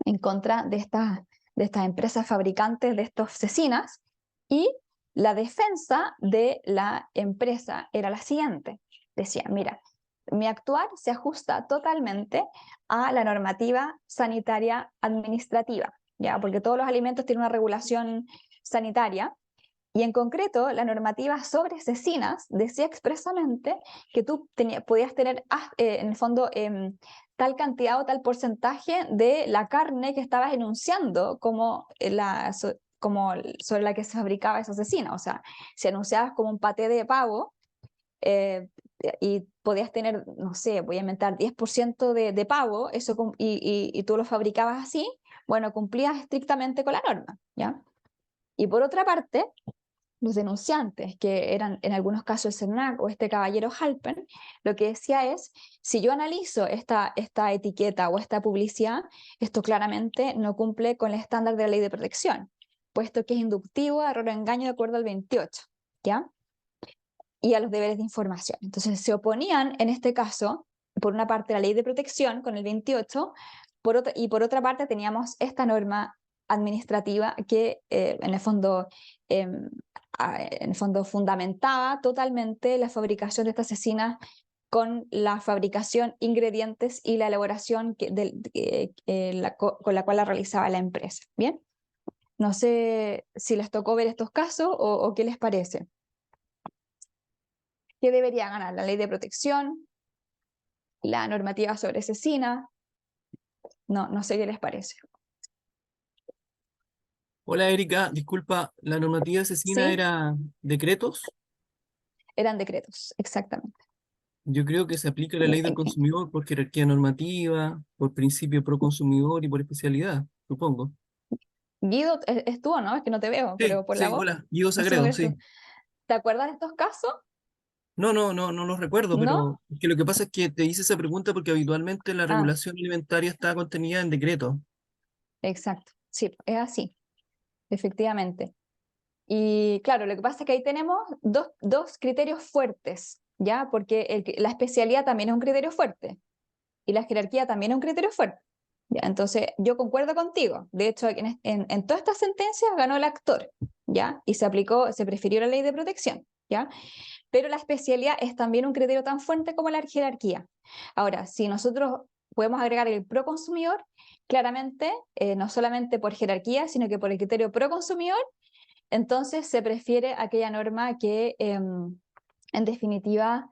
en contra de estas empresas fabricantes de estos cecinas, y la defensa de la empresa era la siguiente. Decía, mira, mi actuar se ajusta totalmente a la normativa sanitaria administrativa, ¿ya? Porque todos los alimentos tienen una regulación sanitaria, y en concreto la normativa sobre cecinas decía expresamente que tú podías tener en el fondo tal cantidad o tal porcentaje de la carne que estabas enunciando como sobre la que se fabricaba esa cecina. O sea, si anunciabas como un paté de pavo, y podías tener, no sé, voy a inventar 10% de pavo, y tú lo fabricabas así, bueno, cumplías estrictamente con la norma, ¿ya? Y por otra parte, los denunciantes, que eran en algunos casos el CERNAC o este caballero Halpen, lo que decía es, si yo analizo esta etiqueta o esta publicidad, esto claramente no cumple con el estándar de la ley de protección, puesto que es inductivo, error o engaño de acuerdo al 28, ¿ya? Y a los deberes de información. Entonces se oponían en este caso, por una parte, la ley de protección con el 28, y por otra parte teníamos esta norma administrativa que en el fondo fundamentaba totalmente la fabricación de estas cecinas con la fabricación, ingredientes y la elaboración con la cual la realizaba la empresa. ¿Bien? No sé si les tocó ver estos casos o qué les parece. ¿Qué debería ganar? ¿La ley de protección? ¿La normativa sobre cecina? No sé qué les parece. Hola Erika, disculpa, ¿la normativa asesina ¿Sí? era decretos? Eran decretos, exactamente. Yo creo que se aplica la ley del consumidor por jerarquía normativa, por principio pro consumidor y por especialidad, supongo. Guido, es tú, ¿no? Es que no te veo, Sí, pero por la sí, voz hola, Guido asumo que Sagredo, eres tú. sí. ¿Te acuerdas de estos casos? No los recuerdo, ¿No? pero es que lo que pasa es que te hice esa pregunta porque habitualmente la Ah, regulación alimentaria está contenida en decreto. exacto. Sí, es así, efectivamente. Y claro, lo que pasa es que ahí tenemos dos criterios fuertes, ¿ya? Porque la especialidad también es un criterio fuerte y la jerarquía también es un criterio fuerte. ¿Ya? Entonces, yo concuerdo contigo. De hecho, en todas estas sentencias ganó el actor, ¿ya? Y se prefirió la ley de protección, ¿ya? Pero la especialidad es también un criterio tan fuerte como la jerarquía. Ahora, si nosotros podemos agregar el pro consumidor, claramente, no solamente por jerarquía, sino que por el criterio pro consumidor, entonces se prefiere aquella norma que, en definitiva,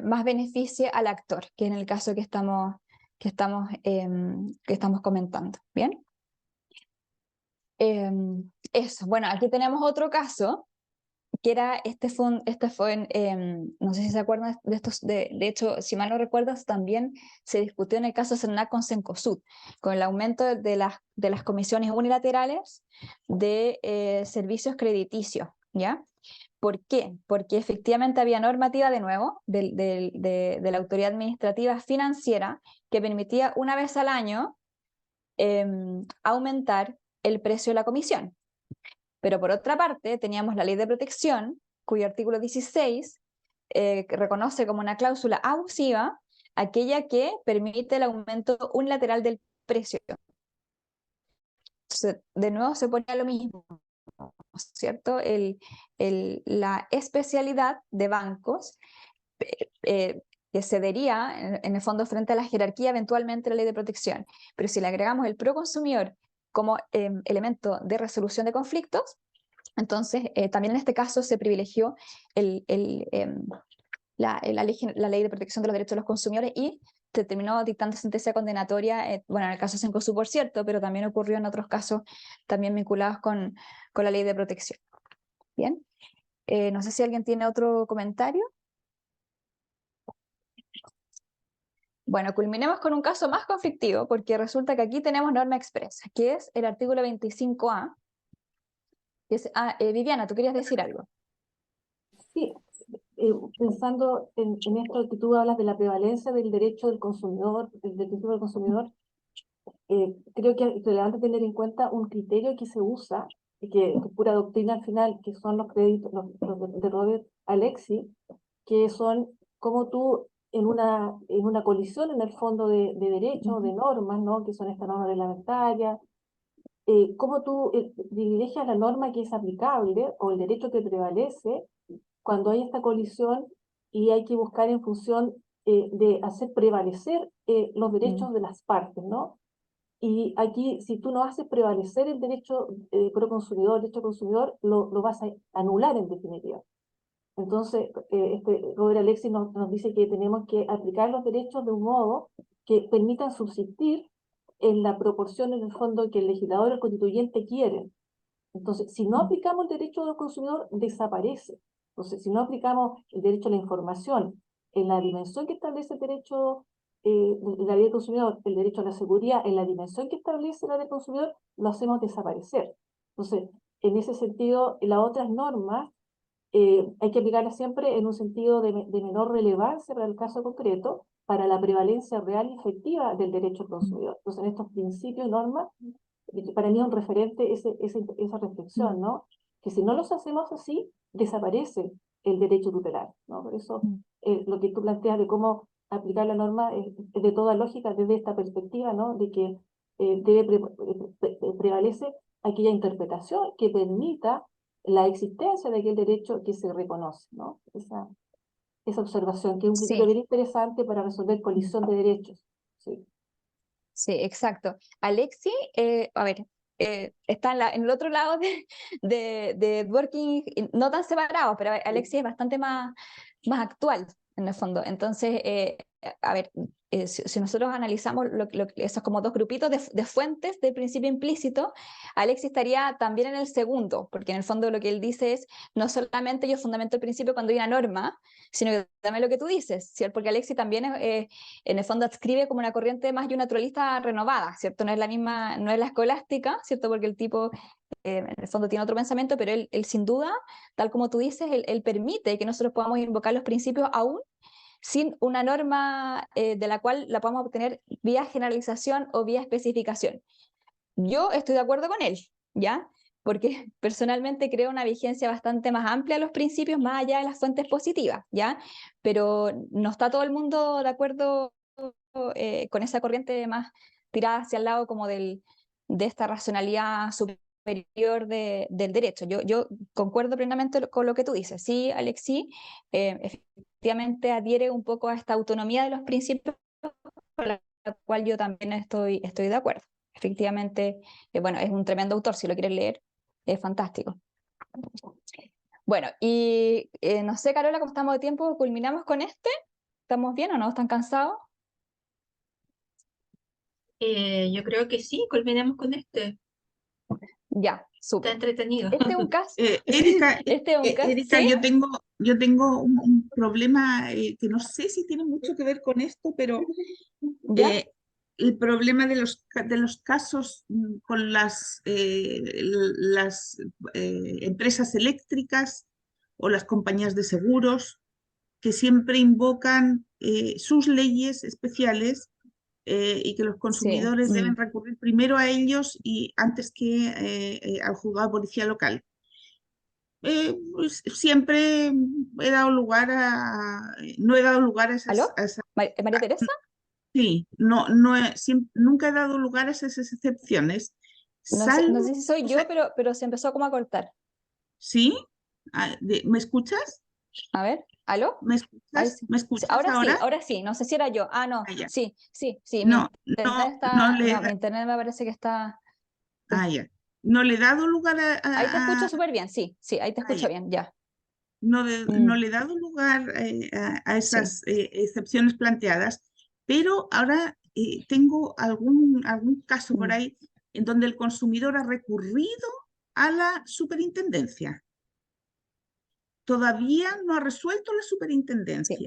más beneficie al actor, que en el caso que estamos comentando. ¿Bien? Eso. Bueno, aquí tenemos otro caso, que era, no sé si se acuerdan de estos, de hecho, si mal no recuerdas, también se discutió en el caso CERNAC con Cencosud, con el aumento de las comisiones unilaterales de servicios crediticios, ¿ya? ¿Por qué? Porque efectivamente había normativa de nuevo de la autoridad administrativa financiera que permitía una vez al año aumentar el precio de la comisión. Pero por otra parte teníamos la ley de protección, cuyo artículo 16 que reconoce como una cláusula abusiva aquella que permite el aumento unilateral del precio. Entonces, de nuevo se ponía lo mismo, ¿cierto? La especialidad de bancos que cedería en el fondo frente a la jerarquía eventualmente la ley de protección. Pero si le agregamos el pro consumidor como elemento de resolución de conflictos, entonces también en este caso se privilegió la ley de protección de los derechos de los consumidores y se terminó dictando sentencia condenatoria, bueno, en el caso Cencosud, por cierto, pero también ocurrió en otros casos también vinculados con la ley de protección. Bien, no sé si alguien tiene otro comentario. Bueno, culminemos con un caso más conflictivo, porque resulta que aquí tenemos norma expresa, que es el artículo 25A. Viviana, ¿tú querías decir algo? Sí, pensando en esto que tú hablas de la prevalencia del derecho del consumidor, del principio del consumidor, creo que es relevante tener en cuenta un criterio que se usa, y que es pura doctrina al final, que son los créditos, los de Robert Alexi, que son como tú en una colisión en el fondo de derechos, de normas, ¿no? Que son estas normas reglamentarias, cómo tú privilegias la norma que es aplicable o el derecho que prevalece cuando hay esta colisión y hay que buscar en función de hacer prevalecer los derechos de las partes, ¿no? Y aquí, si tú no haces prevalecer el derecho pro consumidor, derecho consumidor, lo vas a anular en definitiva. Entonces, Robert Alexis nos dice que tenemos que aplicar los derechos de un modo que permitan subsistir en la proporción, en el fondo, que el legislador o el constituyente quieren. Entonces, si no aplicamos el derecho del consumidor, desaparece. Entonces, si no aplicamos el derecho a la información en la dimensión que establece el derecho, la ley del consumidor, el derecho a la seguridad en la dimensión que establece la ley del consumidor, lo hacemos desaparecer. Entonces, en ese sentido, las otras normas hay que aplicarlas siempre en un sentido de menor relevancia para el caso concreto, para la prevalencia real y efectiva del derecho al consumidor. Entonces, en estos principios y normas, para mí es un referente esa reflexión, ¿no? Que si no los hacemos así, desaparece el derecho tutelar, ¿no? Por eso lo que tú planteas de cómo aplicar la norma es de toda lógica desde esta perspectiva, ¿no? De que prevalece aquella interpretación que permita la existencia de aquel derecho que se reconoce, ¿no? Esa observación, que es un criterio Sí. bien interesante para resolver colisión de derechos. Sí. Sí, exacto. Alexi, a ver, está en el otro lado de Dworkin, no tan separados, pero Alexi es bastante más actual en el fondo. Entonces, a ver, si nosotros analizamos esos como dos grupitos de fuentes del principio implícito, Alexi estaría también en el segundo, porque en el fondo lo que él dice es, no solamente yo fundamento el principio cuando hay una norma, sino que también lo que tú dices, ¿cierto? Porque Alexi también en el fondo adscribe como una corriente más naturalista renovada, ¿cierto? No es la misma, no es la escolástica, ¿cierto? Porque el tipo en el fondo tiene otro pensamiento, pero él sin duda, tal como tú dices, él permite que nosotros podamos invocar los principios aún sin una norma de la cual la podamos obtener vía generalización o vía especificación. Yo estoy de acuerdo con él, ¿ya? Porque personalmente creo una vigencia bastante más amplia a los principios, más allá de las fuentes positivas, ¿ya? Pero no está todo el mundo de acuerdo con esa corriente más tirada hacia el lado como de esta racionalidad superior del derecho. Yo concuerdo plenamente con lo que tú dices. Sí, Alexi, efectivamente adhiere un poco a esta autonomía de los principios con la cual yo también estoy de acuerdo. Efectivamente, bueno, es un tremendo autor, si lo quieres leer, es fantástico. Bueno, y no sé, Carola, ¿cómo estamos de tiempo? ¿Culminamos con este? ¿Estamos bien o no? ¿Están cansados? Yo creo que sí, culminemos con este. Ya, Está súper. entretenido. Este es un caso. Erika, Este es un caso. Erika, ¿Sí? yo tengo un problema que no sé si tiene mucho que ver con esto, pero ¿Ya? el problema de los casos con las empresas eléctricas o las compañías de seguros que siempre invocan sus leyes especiales y que los Sí. consumidores deben recurrir primero a ellos y antes que al juzgado de policía local. Pues siempre he dado lugar no he dado lugar a ¿Aló? esas ¿María Teresa? sí, nunca he dado lugar a esas excepciones, No salvo, sé si soy o yo, sea, pero se empezó como a cortar. ¿sí? ¿Me escuchas? A ver, ¿aló? ¿Me Ahí escuchas? sí. ¿Me Sí, escuchas ahora? ahora sí, no sé si era yo. Ah, no, Ah, ya. sí, No, no, mi internet me parece que está. ya. No le he dado lugar Ahí te escucho súper bien, sí, ahí te escucho ya. bien, ya. No le he dado lugar a Sí, esas excepciones planteadas, pero ahora tengo algún caso por ahí en donde el consumidor ha recurrido a la superintendencia. Todavía no ha resuelto la Sí. superintendencia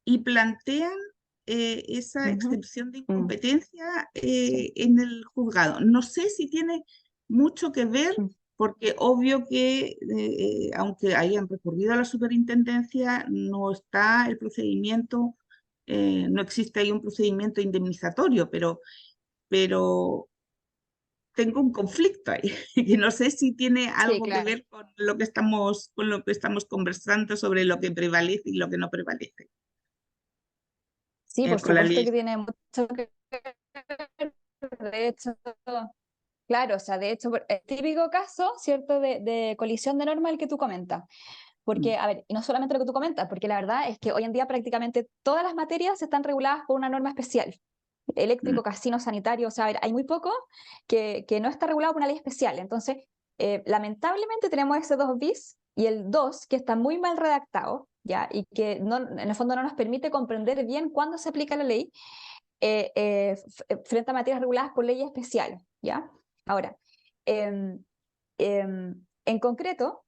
y plantean esa Ujú. excepción de Mm. incompetencia Sí. en el juzgado. No sé si tiene mucho que ver, Mm. porque obvio que aunque hayan recurrido a la superintendencia, no está el procedimiento, no existe ahí un procedimiento indemnizatorio, pero tengo un conflicto ahí, que no sé si tiene Sí, algo que claro. ver con lo que estamos conversando sobre lo que prevalece y lo que no prevalece Sí, por con la supuesto que ley. tiene mucho que ver. De hecho, claro, o sea, de hecho, el típico caso, ¿cierto?, de colisión de norma el que tú comentas. Porque, a ver, y no solamente lo que tú comentas, porque la verdad es que hoy en día prácticamente todas las materias están reguladas por una norma especial. Eléctrico, casino, sanitario, o sea, a ver, hay muy poco que no está regulado por una ley especial. Entonces, lamentablemente tenemos ese 2 bis y el 2 que está muy mal redactado, ¿ya? Y que no, en el fondo no nos permite comprender bien cuándo se aplica la ley frente a materias reguladas por leyes especiales, ¿ya? Ahora, en concreto,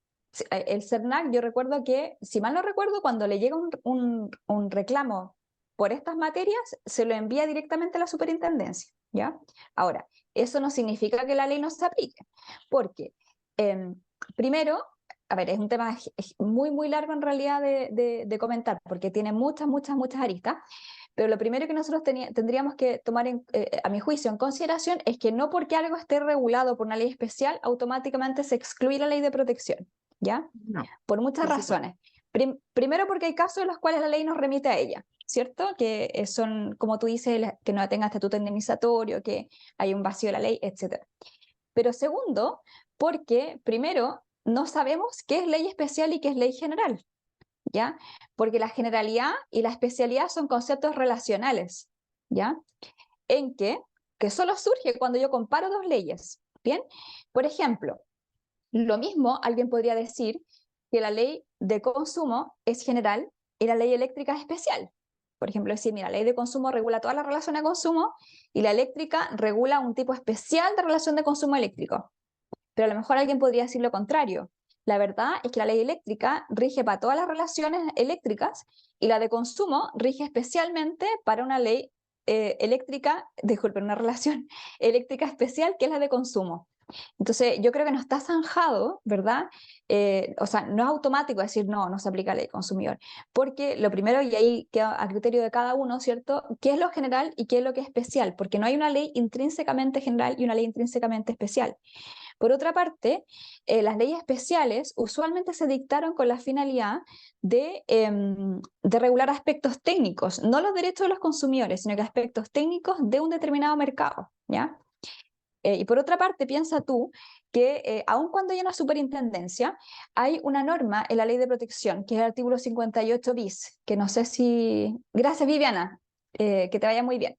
el CERNAC, yo recuerdo que, si mal no recuerdo, cuando le llega un reclamo por estas materias, se lo envía directamente a la superintendencia, ¿ya? Ahora, eso no significa que la ley no se aplique, porque primero, a ver, es un tema muy, muy largo en realidad de comentar, porque tiene muchas, muchas, muchas aristas, pero lo primero que nosotros tendríamos que tomar, a mi juicio, en consideración es que no porque algo esté regulado por una ley especial, automáticamente se excluye la ley de protección, ¿ya? No, Por muchas por supuesto. razones. Primero porque hay casos en los cuales la ley nos remite a ella, ¿cierto? Que son, como tú dices, que no tenga estatuto indemnizatorio, que hay un vacío de la ley, etc. Pero segundo, porque primero no sabemos qué es ley especial y qué es ley general, ¿ya? Porque la generalidad y la especialidad son conceptos relacionales, ¿ya? En que solo surge cuando yo comparo dos leyes, ¿bien? Por ejemplo, lo mismo alguien podría decir que la ley de consumo es general y la ley eléctrica es especial. Por ejemplo, decir, mira, la ley de consumo regula toda la relación de consumo y la eléctrica regula un tipo especial de relación de consumo eléctrico. Pero a lo mejor alguien podría decir lo contrario. La verdad es que la ley eléctrica rige para todas las relaciones eléctricas y la de consumo rige especialmente para una ley eléctrica, disculpen, una relación eléctrica especial que es la de consumo. Entonces, yo creo que no está zanjado, ¿verdad? O sea, no es automático decir, no, no se aplica la ley consumidor. Porque lo primero, y ahí queda a criterio de cada uno, ¿cierto? ¿Qué es lo general y qué es lo que es especial? Porque no hay una ley intrínsecamente general y una ley intrínsecamente especial. Por otra parte, las leyes especiales usualmente se dictaron con la finalidad de regular aspectos técnicos, no los derechos de los consumidores, sino que aspectos técnicos de un determinado mercado, ¿ya? Y por otra parte, piensa tú que aun cuando hay una superintendencia, hay una norma en la ley de protección, que es el artículo 58 bis, que no sé si... Gracias, Viviana, que te vaya muy bien.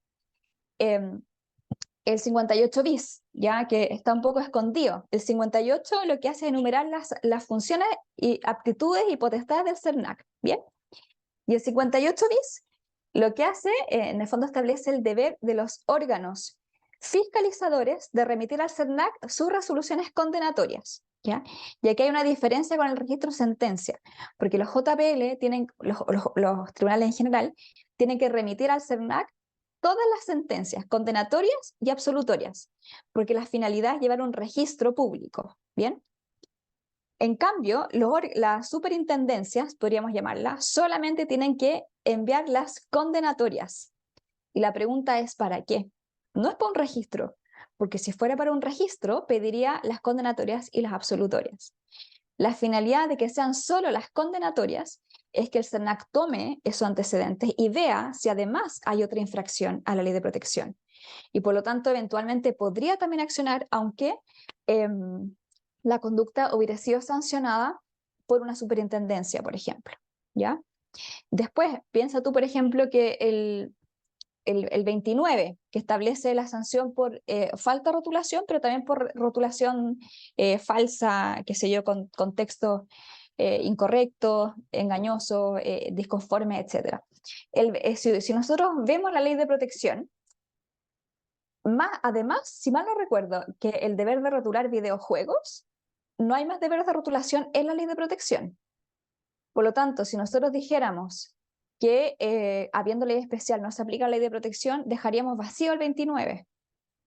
El 58 bis, ya que está un poco escondido. El 58 lo que hace es enumerar las funciones y aptitudes y potestades del CERNAC, ¿bien? Y el 58 bis lo que hace, en el fondo establece el deber de los órganos fiscalizadores de remitir al CERNAC sus resoluciones condenatorias, ¿ya? Y aquí hay una diferencia con el registro sentencia, porque los JPL tienen, los tribunales en general, tienen que remitir al CERNAC todas las sentencias condenatorias y absolutorias, porque la finalidad es llevar un registro público, ¿bien? En cambio, las superintendencias, podríamos llamarlas, solamente tienen que enviar las condenatorias. Y la pregunta es, ¿para qué? No es para un registro, porque si fuera para un registro, pediría las condenatorias y las absolutorias. La finalidad de que sean solo las condenatorias es que el CERNAC tome esos antecedentes y vea si además hay otra infracción a la ley de protección. Y por lo tanto, eventualmente podría también accionar, aunque la conducta hubiera sido sancionada por una superintendencia, por ejemplo, ¿ya? Después, piensa tú, por ejemplo, que el 29, que establece la sanción por falta de rotulación, pero también por rotulación falsa, qué sé yo, con textos incorrectos, engañosos, disconformes, etc. Si nosotros vemos la ley de protección, además, si mal no recuerdo, que el deber de rotular videojuegos, no hay más deberes de rotulación en la ley de protección. Por lo tanto, si nosotros dijéramos que habiendo ley especial no se aplica la ley de protección, dejaríamos vacío el 29,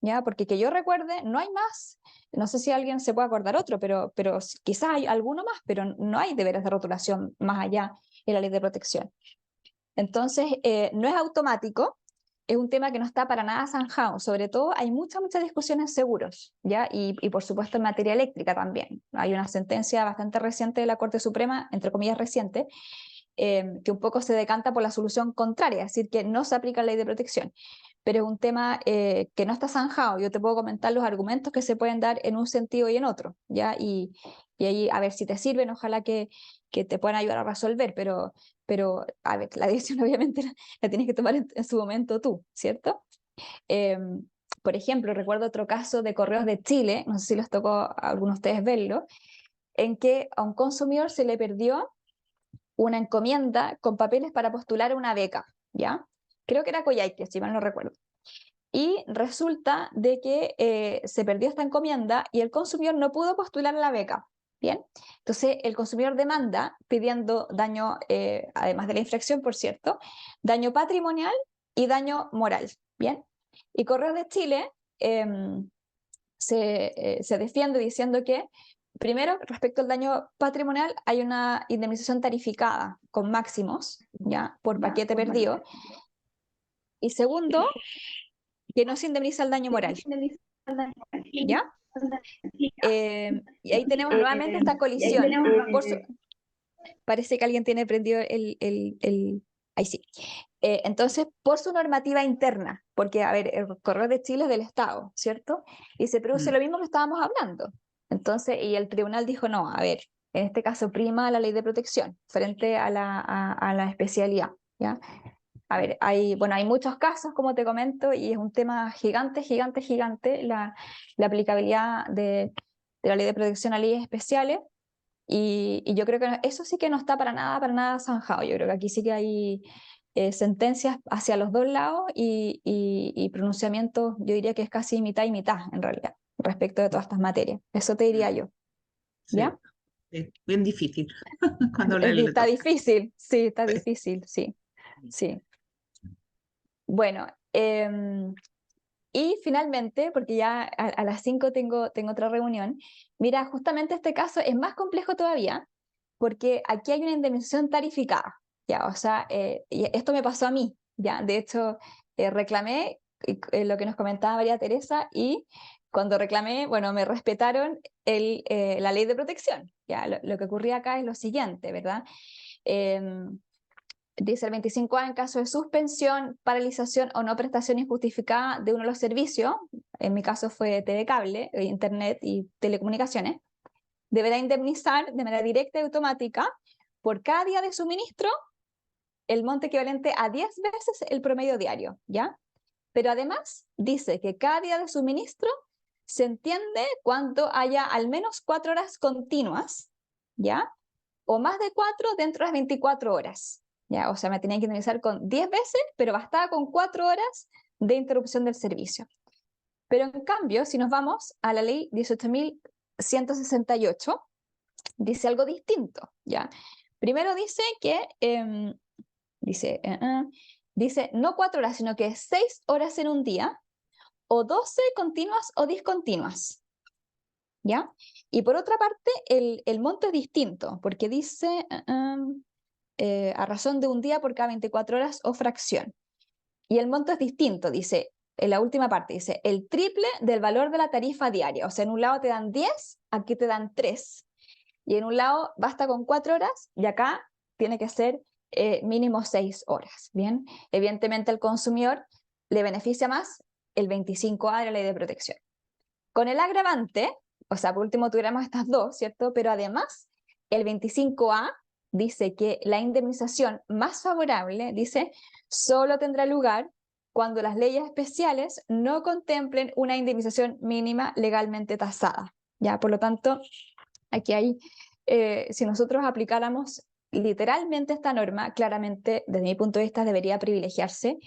¿ya? Porque que yo recuerde, no hay más. No sé si alguien se puede acordar otro, pero quizás hay alguno más, pero no hay deberes de rotulación más allá en la ley de protección. Entonces, no es automático, es un tema que no está para nada zanjado. Sobre todo, hay muchas discusiones en seguros, ¿ya? Y por supuesto en materia eléctrica también. Hay una sentencia bastante reciente de la Corte Suprema, entre comillas reciente, que un poco se decanta por la solución contraria, es decir, que no se aplica la ley de protección. Pero es un tema que no está zanjado. Yo te puedo comentar los argumentos que se pueden dar en un sentido y en otro, ¿ya? Y ahí, a ver si te sirven, ojalá que te puedan ayudar a resolver, pero a ver, la decisión obviamente la tienes que tomar en su momento tú, ¿cierto? Por ejemplo, recuerdo otro caso de Correos de Chile, no sé si les tocó a algunos de ustedes verlo, en que a un consumidor se le perdió una encomienda con papeles para postular una beca, ¿ya? Creo que era Coyhaique, si mal no recuerdo. Y resulta de que se perdió esta encomienda y el consumidor no pudo postular la beca, ¿bien? Entonces el consumidor demanda pidiendo daño, además de la infracción, por cierto, daño patrimonial y daño moral, ¿bien? Y Correos de Chile se defiende diciendo que, primero, respecto al daño patrimonial, hay una indemnización tarificada con máximos, ¿ya? Por paquete perdido. Y segundo, que no se indemniza el daño moral, ¿ya? Y ahí tenemos nuevamente esta colisión. Parece que alguien tiene prendido ahí sí. Entonces, por su normativa interna, porque, a ver, el Correo de Chile es del Estado, ¿cierto? Y se produce lo mismo que estábamos hablando. Entonces, y el tribunal dijo, no, a ver, en este caso prima la ley de protección frente a la especialidad, ¿ya? A ver, hay muchos casos, como te comento, y es un tema gigante, la aplicabilidad de la ley de protección a leyes especiales, y yo creo que eso sí que no está para nada zanjado. Yo creo que aquí sí que hay sentencias hacia los dos lados y pronunciamientos, yo diría que es casi mitad y mitad, en realidad, respecto de todas estas materias. Eso te diría yo, Sí, ¿ya? es bien difícil cuando le Está toca. difícil, sí, está Sí. difícil, sí. Bueno, y finalmente, porque ya a las 5 tengo otra reunión, mira, justamente este caso es más complejo todavía, porque aquí hay una indemnización tarificada, ya, o sea, y esto me pasó a mí, ya, de hecho, reclamé lo que nos comentaba María Teresa, y cuando reclamé, bueno, me respetaron la ley de protección, ya, lo que ocurría acá es lo siguiente, ¿verdad? Dice el 25A, en caso de suspensión, paralización o no prestación injustificada de uno de los servicios, en mi caso fue TV Cable, Internet y telecomunicaciones, deberá indemnizar de manera directa y automática por cada día de suministro el monte equivalente a 10 veces el promedio diario, ¿ya? Pero además dice que cada día de suministro se entiende cuando haya al menos 4 horas continuas, ¿ya? O más de 4 dentro de las 24 horas. ¿Ya? O sea, me tenían que indemnizar con 10 veces, pero bastaba con 4 horas de interrupción del servicio. Pero en cambio, si nos vamos a la ley 18.168, dice algo distinto, ¿ya? Primero dice que, dice no 4 horas, sino que 6 horas en un día, o 12 continuas o discontinuas, ¿ya? Y por otra parte, el monto es distinto, porque dice a razón de un día por cada 24 horas o fracción. Y el monto es distinto, dice, en la última parte, dice, el triple del valor de la tarifa diaria. O sea, en un lado te dan 10, aquí te dan 3. Y en un lado basta con 4 horas y acá tiene que ser mínimo 6 horas. Bien, evidentemente al consumidor le beneficia más el 25A de la ley de protección. Con el agravante, o sea, por último tuviéramos estas dos, ¿cierto? Pero además, el 25A dice que la indemnización más favorable, dice, solo tendrá lugar cuando las leyes especiales no contemplen una indemnización mínima legalmente tasada, ¿ya? Por lo tanto, aquí hay, si nosotros aplicáramos literalmente esta norma, claramente, desde mi punto de vista, debería privilegiarse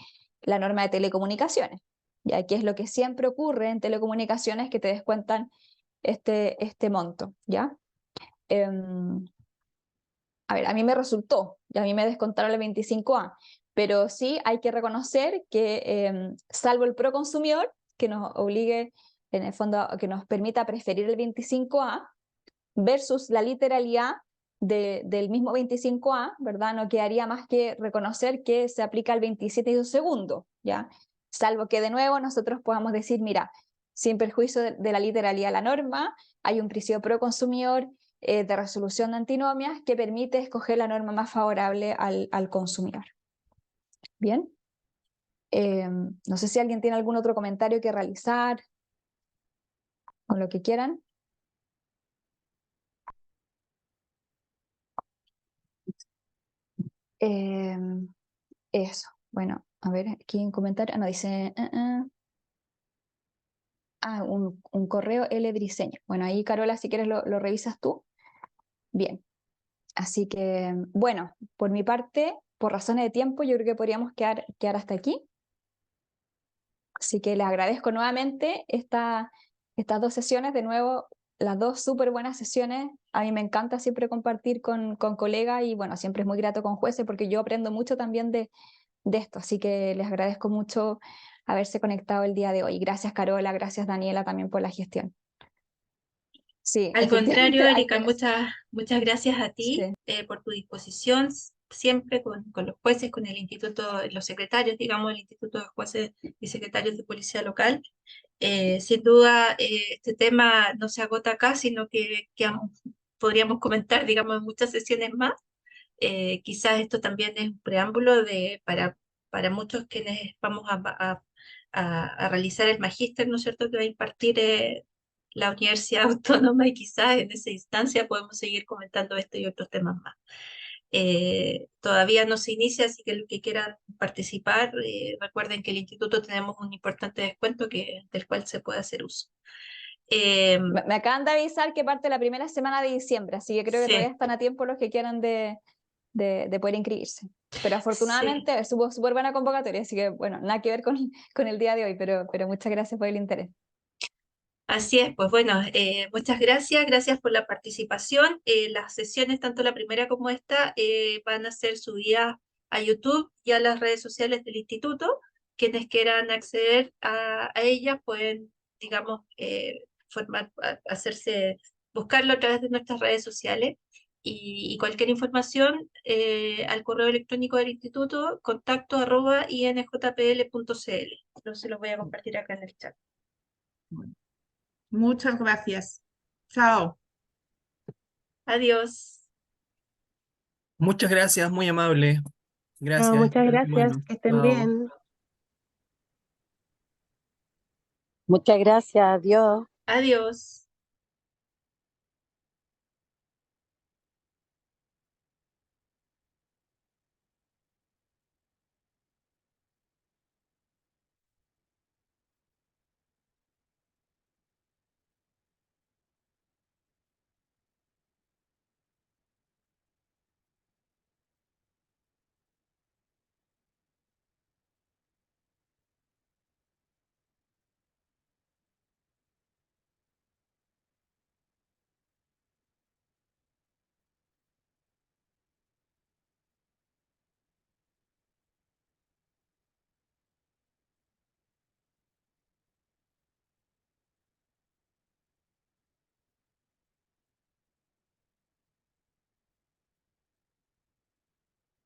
la norma de telecomunicaciones, ya que es lo que siempre ocurre en telecomunicaciones, que te descuentan este monto, ¿ya? A ver, a mí me resultó, y a mí me descontaron el 25A, pero sí hay que reconocer que, salvo el proconsumidor, que nos obligue, en el fondo, que nos permita preferir el 25A, versus la literalidad del mismo 25A, ¿verdad? No quedaría más que reconocer que se aplica el 27 y 2 segundos, ¿ya? Salvo que de nuevo nosotros podamos decir, mira, sin perjuicio de la literalidad de la norma, hay un principio pro consumidor de resolución de antinomias que permite escoger la norma más favorable al consumidor. Bien. No sé si alguien tiene algún otro comentario que realizar, con lo que quieran. Eso, bueno, a ver, aquí un comentario, no, dice, un correo L. Briceño. Bueno, ahí Carola, si quieres lo revisas tú. Bien, así que, bueno, por mi parte, por razones de tiempo, yo creo que podríamos quedar hasta aquí. Así que les agradezco nuevamente estas 2 sesiones, de nuevo, las 2 súper buenas sesiones. A mí me encanta siempre compartir con colegas y bueno, siempre es muy grato con jueces porque yo aprendo mucho también de esto, así que les agradezco mucho haberse conectado el día de hoy. Gracias Carola, gracias Daniela también por la gestión. Sí, Al contrario, efectivamente hay Erika, que... muchas gracias a ti Sí. por tu disposición siempre con los jueces, con el instituto, los secretarios, digamos, el Instituto de Jueces y Secretarios de Policía Local. Sin duda, este tema no se agota acá, sino que podríamos comentar, digamos, en muchas sesiones más. Quizás esto también es un preámbulo para muchos quienes vamos a realizar el magíster, ¿no es cierto?, que va a impartir la Universidad Autónoma, y quizás en esa instancia podemos seguir comentando esto y otros temas más. Todavía no se inicia, así que los que quieran participar, recuerden que el instituto tenemos un importante descuento del cual se puede hacer uso. Me acaban de avisar que parte la primera semana de diciembre, así que creo que todavía Sí, están a tiempo los que quieran de poder inscribirse. Pero sí. afortunadamente hubo súper buena convocatoria, así que bueno, nada que ver con el día de hoy, pero muchas gracias por el interés. Así es, pues bueno, muchas gracias por la participación. Las sesiones, tanto la primera como esta, van a ser subidas a YouTube y a las redes sociales del instituto. Quienes quieran acceder a ellas pueden, digamos, buscarlo a través de nuestras redes sociales. Y cualquier información al correo electrónico del instituto, contacto@injpl.cl. Entonces los voy a compartir acá en el chat. Bueno, muchas gracias. Chao. Adiós. Muchas gracias, muy amable. No, Gracias. muchas gracias, Bueno, que estén chao. bien. Muchas gracias, adiós. Adiós.